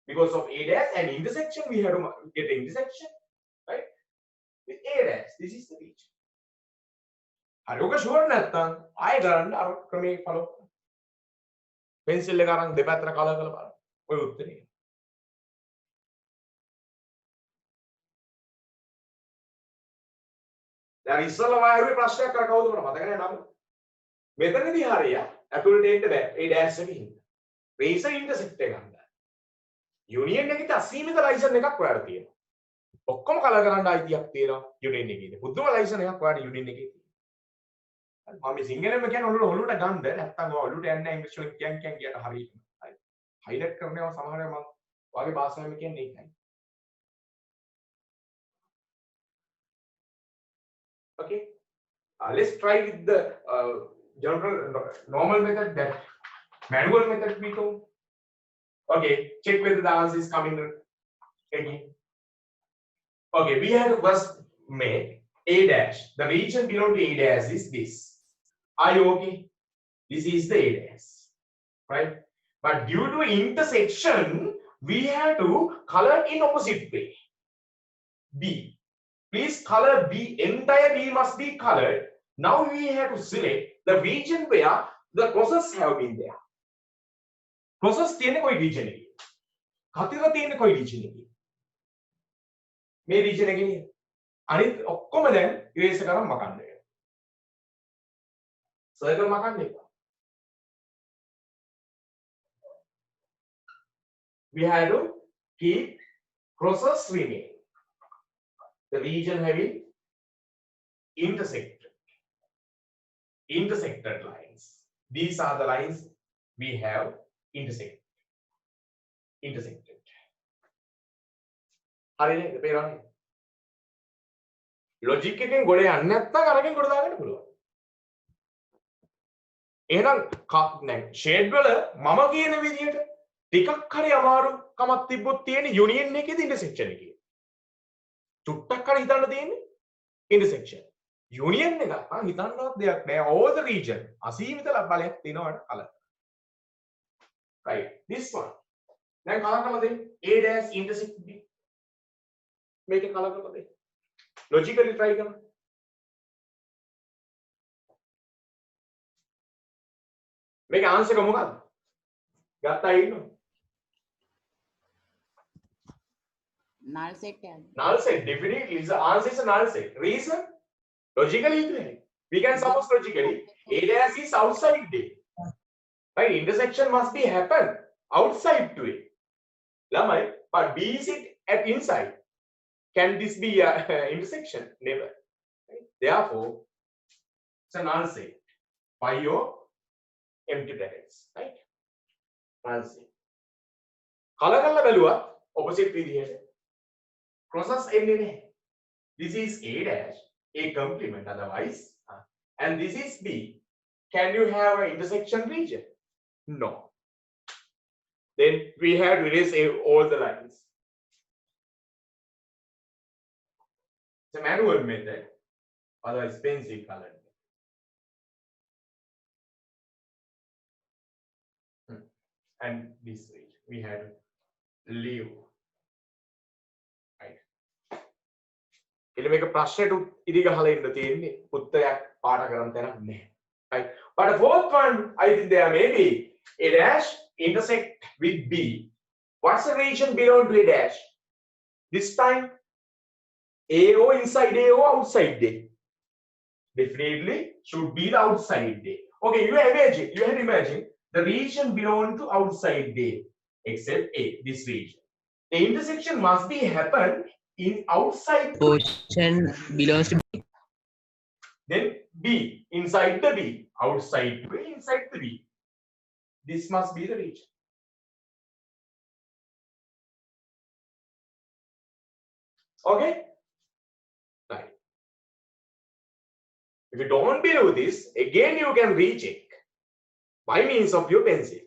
because of A dash and intersection. We have to get the intersection, right? With A dash, this is the region. හරියක sure නැත්තම් ආයෙ කරන්න අර ක්‍රමයේ follow කරන්න. Pencil එක අරන් දෙපැත්තට කලර් කරලා බලන්න. ඔය උත්තරේ. දැන් ඉස්සෙල්ලා වායුවේ ප්‍රශ්නයක් කර කවුද මට මතක නැහැ නම. මෙතනදී හරිය ඇතුළට එන්න බෑ. ඒ ඩෑෂ් එකේ හින්දා. රේසර් ඉන්ටර්සෙක්ට් එක ගන්න. යුනියන් එකේ අසීමිත ලයිසන් එකක් ඔයාලට තියෙනවා. ඔක්කොම කලර් කරන්න අයිතියක් තියෙනවා යුනියන් එකේ. පුදුම ලයිසන් එකක් ඔයාලට යුනියන් එකේ තියෙනවා. මම සිංහලෙන්ම කියන්නේ ඔළුවට ගන්න නැත්තම් ඔළුවට යන්නේ නැහැ ඉංග්‍රීසි වලින් කියන්න හරියට. හරි. හයිලයිට් කරනවා සමහර වෙලාවට මම වාගේ භාෂාවෙන් කියන්නේ ඒකයි. Okay. Let's try with the general normal method, that manual method we do. Okay, check whether the answer is coming again. Okay, we have to first make A dash. The region belong to A dash is this. Are you okay? This is the A dash, right? But due to intersection, we have to color in opposite way. B. Please color B. Entire B must be colored. Now we have to select the region where the crosses have been there. Crosses තියෙන්නේ කොයි region එකේ? කතිර තියෙන්නේ කොයි region එකේ? මේ region එකේ අනිත් ඔක්කොම දැන් erase කරන් මකන්න වෙනවා. circle මකන්න එපා. We have to keep crosses remain. The region having intersected lines. These are the lines we have intersected. හරිනේ පේනවනේ. ලොජික් එකෙන් ගොඩ යන්නේ නැත්නම් අරගෙන ගොඩ දාගන්න පුළුවන්. එහෙනම් දැන් ෂේඩ් වල මම කියන විදිහට ටිකක් හරි අමාරුකමක් තිබ්බොත් තියෙන යුනියන් එකේද ඉන්ටර්සෙක්ෂන් එකේ. චුට්ටක් හරි හිතන්න තියෙන්නේ intersection. Union එක නම් හිතන්නවත් දෙයක් නෑ. All the region අසීමිත බලයක් තියෙනවට කලර්. Right. This one. දැන් කලර් කරලා දෙන්න. A dash intersect B. මේකේ කලර් කරලා දෙන්න. Logically try කරන්න. මේකේ answer එක මොකක්ද? ගත්තා ඉන්නවා. null set null set definitely is the answer is a null set. Reason logically we can suppose logically A dash is outside D, right? Intersection must be happen outside to A, but B is it at inside. Can this be a intersection? Never, right? Therefore it's a null set by your empty brackets, right? Null set. Color කරලා බැලුවා opposite විදිහට crosses එන්නේ නැහැ. This is A dash, A complement otherwise, and this is B. Can you have an intersection region? No. Then we have to erase all the lines. It's a manual method, otherwise pencil colored. And this region we had to leave. මේක ප්‍රශ්නෙට ඉදි ගහලා ඉන්න තියෙන්නේ උත්තරයක් පාඩ කරන් තැනක් නැහැ. Right? But the fourth one, I think there may be A dash intersect with B. What's the region belong to A dash? This time AO inside A or outside A? Definitely should be the outside A. Okay, you have imagined the region belong to outside A except A, this region. The intersection must be happen in outside Portion belongs to B. Then B, inside the B, outside to A, inside the B. This must be the region. Okay? Right. If you don't believe this, again you can recheck by means of your pencil.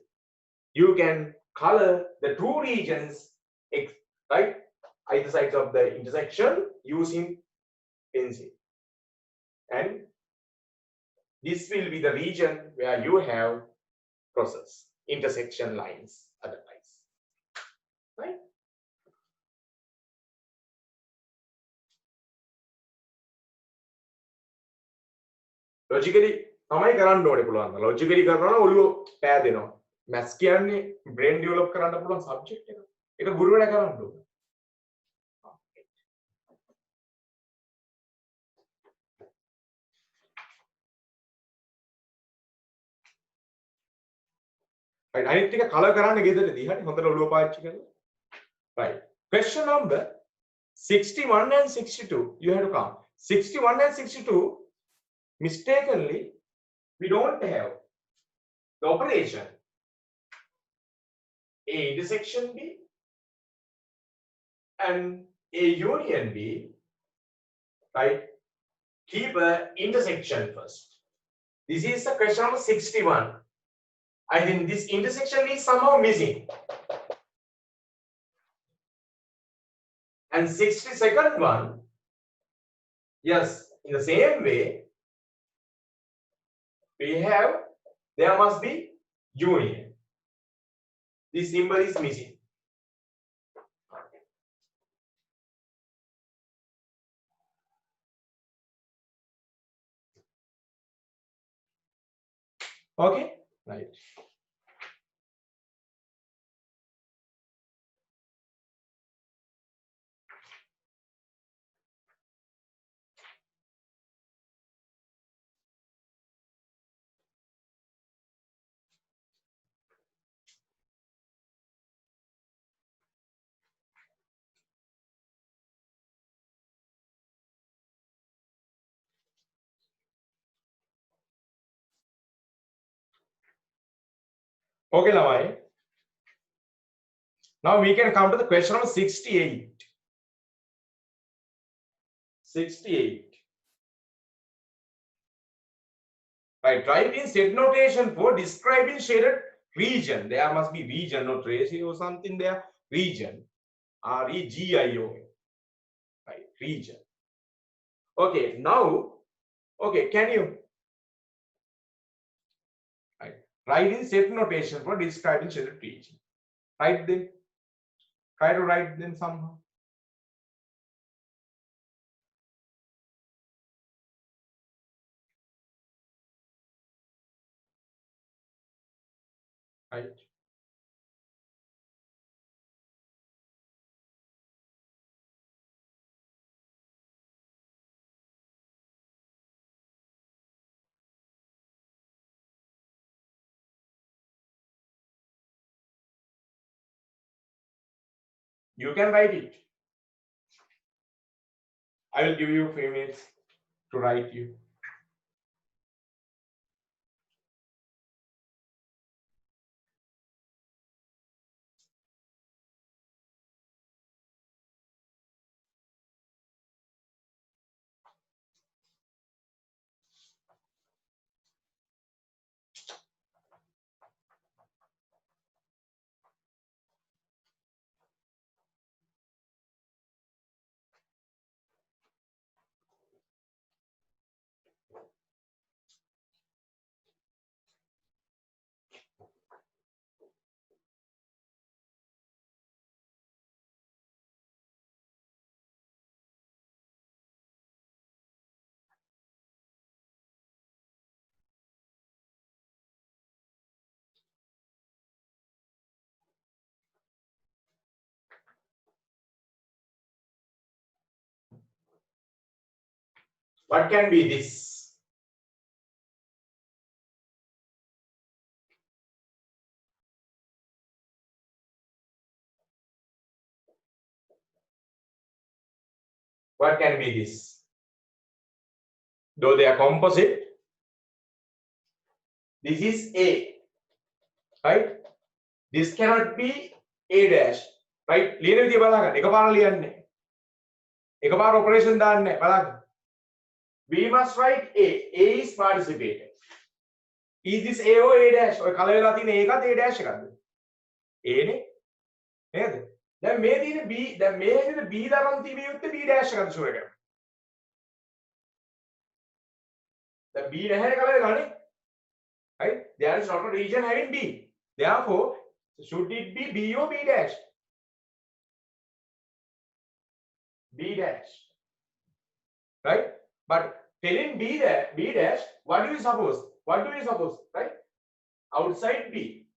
You can color the two regions, right? Either sides of the intersection using pencil, and this will be the region where you have crosses. intersection lines otherwise. Right? Logically තමයි කරන්න ඕනේ පුළුවන්. Logically කරනවා නම් ඔළුව පෑදෙනවා. Maths කියන්නේ brain develop කරන්න පුළුවන් subject එක. ඒක ගුරුවරයා කරන්න ඕනේ. Right. අනිත් ටික කලර් කරන්න ගෙදරදී හරි හොඳට ඔළුව පාවිච්චි කරලා. Right. Question number 61 and 62. You have to count. 61 and 62 mistakenly we don't have the operation A intersection B and A union B. Right. Keep a intersection first. This is the question number 61. I think this intersection is somehow missing. And 62nd one, yes, in the same way, we have, there must be union. This symbol is missing. Okay, right. Okay, ළමයි. Now we can come to the question number 68. 68. Right, write in set notation for describing shaded region. There must be region, not ratio or something there. Region. R-E-G-I-O-N. Right, region. Okay, now, okay, can you write in set notation for describing shaded region? Write them. Try to write them somehow. Right. You can write it. I will give you a few minutes to write you. What can be this? What can be this? Though they are composite, this is A, right? This cannot be A dash, right? ලියන විදිය බලන්න. එකපාර ලියන්නේ. එකපාර operation දාන්නේ බලන්න. We must write A. A is participated. Is this A or A dash? ඔය කල වෙලා තියෙන ඒකත් A dash එකක්ද? A නේ. නේද? දැන් මේ තියෙන B, දැන් මේ විදිහට B දරන් තිබිය යුත්තේ B dash එකක්ද ෂුවර් එකක්. දැන් B නැහැ කල වෙලා නේ. Right? There is not a region having B. Therefore, should it be B or B dash? B dash. Right? But telling B dash, what do you suppose? What do you suppose? Right? Outside B.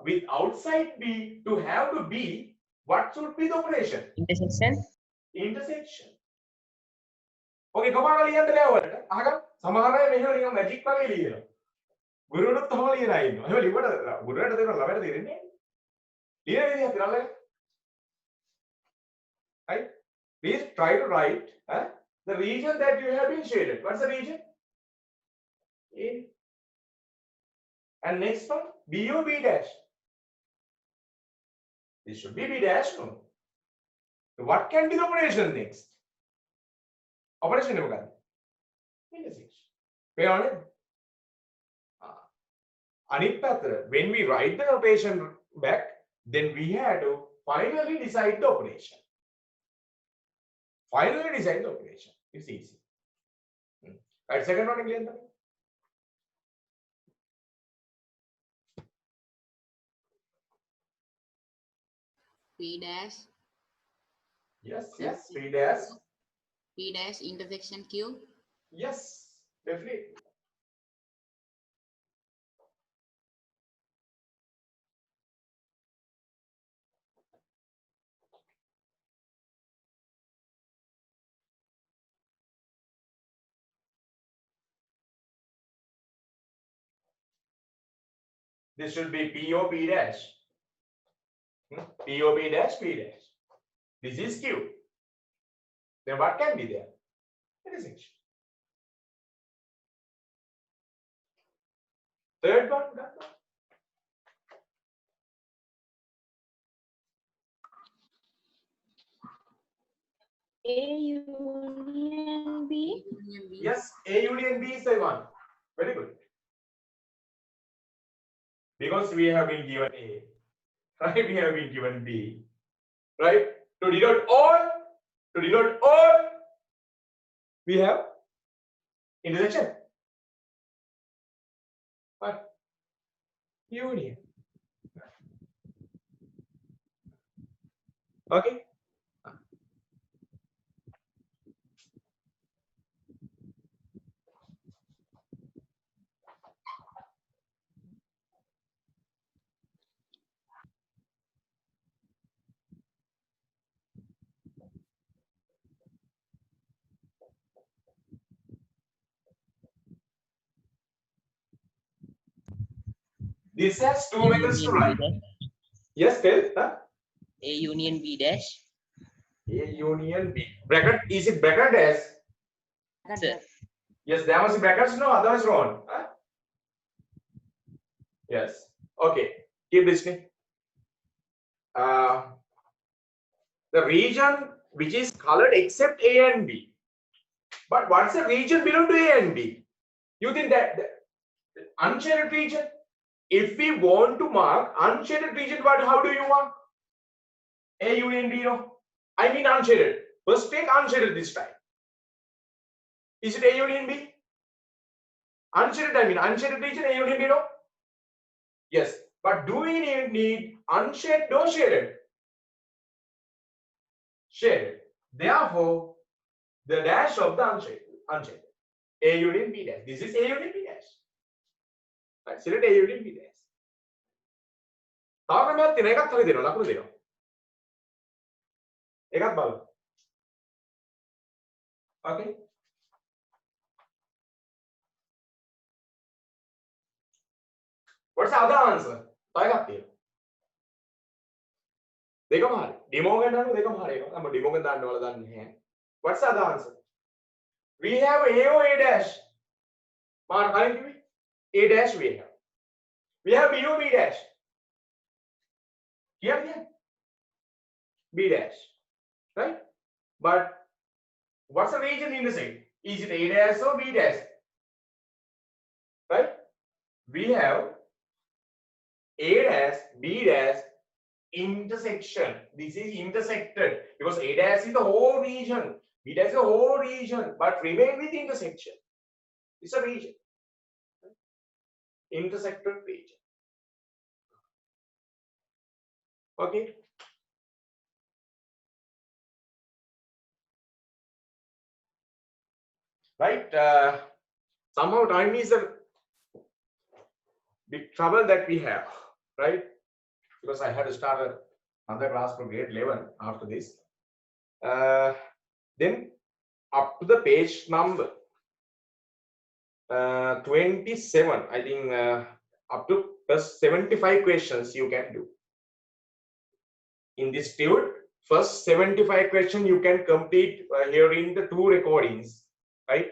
With outside B to have to B, what should be the operation? intersection. Intersection. Okay, කපාලා ලියන්න බෑ ඔයාලට. අහගන්න. සමහර අය මෙහෙම නිකන් magic වගේ ලියනවා. ගුරුවරුත් තම ලියලා ඉන්නවා. එහෙම ලිව්වට ගුරුවරට තේරෙන්නේ ළමයට තේරෙන්නේ නැහැ. ලියන විදිහ තිරල්ල. Right? Please try to write the region that you have been shaded. What's the region? A. And next one, B or B dash. This should be B dash, no? So what can be the operation next? Operation is intersection. Pay on it. When we write the notation back, then we have to finally decide the operation. Finally decide the operation. It's easy. Right, second one again. P dash. Yes, yes, P dash. P dash intersection Q. Yes, definitely. This should be P or P dash. P or P dash, P dash. This is Q. Then what can be there? Intersection. Third one. A union B. Union B. Yes, A union B is the one. Very good. Because we have been given A, right? We have been given B, right? To denote all, we have intersection. What? Union. Okay. This has two methods to write. Yes, tell. A union B dash. A union B. Bracket, is it bracket dash? Sir. Yes, there must be brackets, no, otherwise wrong. Yes. Okay. Keep listening. The region which is colored except A and B. But what's the region belong to A and B? You think that the unshaded region? If we want to mark unshaded region, how do you mark? A union B, no? I mean unshaded. First take unshaded this time. Is it A union B? Unshaded, I mean unshaded region, A union B, no? Yes. But do we need unshaded or shaded? Shaded. Therefore, the dash of the unshaded. A union B dash. This is A union B dash. Right? Select A union B dash. තව ක්‍රමයක් තියෙනවා. එකක් හරි දෙනවා. ලකුණු දෙනවා. එකක් බලමු. Okay. What's the other answer? තව එකක් තියෙනවා. දෙකම හරි. ඩිමෝගන් දාන්න දෙකම හරි. මම ඩිමෝගන් දාන්න ඕන දන්නේ නැහැ. What's the other answer? We have A or A dash. මාන කලින් කිව්වේ A dash we have. We have B or B dash. Here. B dash. Right? But what's the region intersect? Is it A dash or B dash? Right? We have A dash, B dash, intersection. This is intersected because A dash is the whole region, B dash is the whole region, but remain with intersection. It's a region. Intersected region. Okay. Right. Somehow time is a big trouble that we have, right? Because I had to start another class from grade 11 after this. Then up to the page number 27, I think up to plus 75 questions you can do. In this tude, first 75 questions you can complete here in the 2 recordings, right?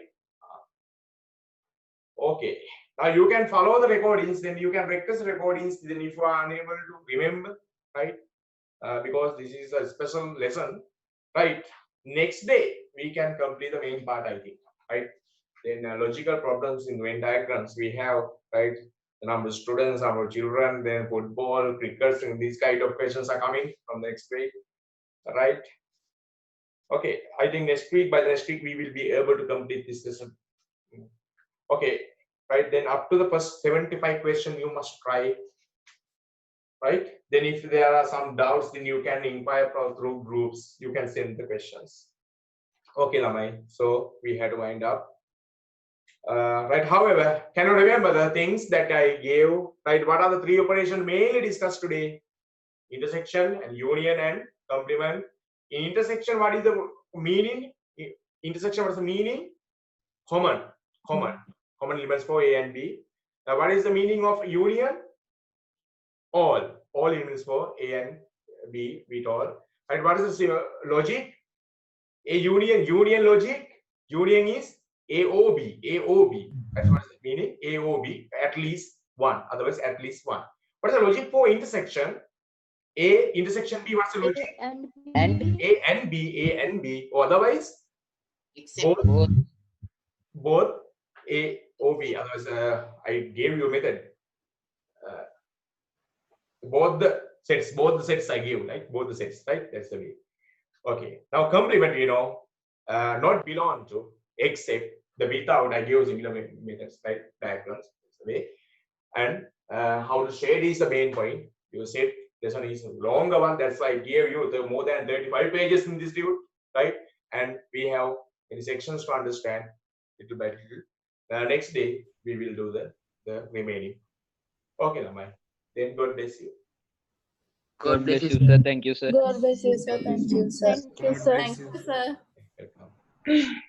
Okay. Now you can follow the recordings, then you can request recordings, then if you are unable to remember, right? Because this is a special lesson, right? Next day we can complete the main part, I think, right? Then logical problems in Venn diagrams we have, right? The number of students, number of children, then football, cricket, and these kind of questions are coming from the next week, right? Okay, I think by next week we will be able to complete this lesson. Okay, right? Then up to the first 75 question you must try, right? Then if there are some doubts, then you can inquire through groups. You can send the questions. Okay, Lamai. So we had to wind up. Right. However, can you remember the things that I gave? Right. What are the 3 operations mainly discussed today? Intersection and union and complement. In intersection, what is the meaning? Intersection, what is the meaning? Common elements for A and B. Now, what is the meaning of union? All elements for A and B with all. And what is the logic? A union logic. Union is AOB. That's what is the meaning. AOB, at least one. Otherwise, at least one. What is the logic for intersection? A intersection B. What's the logic? A and B. Or otherwise, Except both A O B. Otherwise, I gave you a method. Both the sets I gave, right? Both the sets, right? That's the way. Okay. Now complement, not belong to, except the without I gave similar methods, right? Diagrams. That's the way. And how to shade is the main point. You said this one is a longer one. That's why I gave you the more than 35 pages in this dude, right? And we have many sections to understand little by little. Next day we will do the remaining. Okay, Lamai. Then God bless you. God bless you, sir. Thank you, sir. God bless you, sir. Thank you, sir. thank you, sir. Welcome.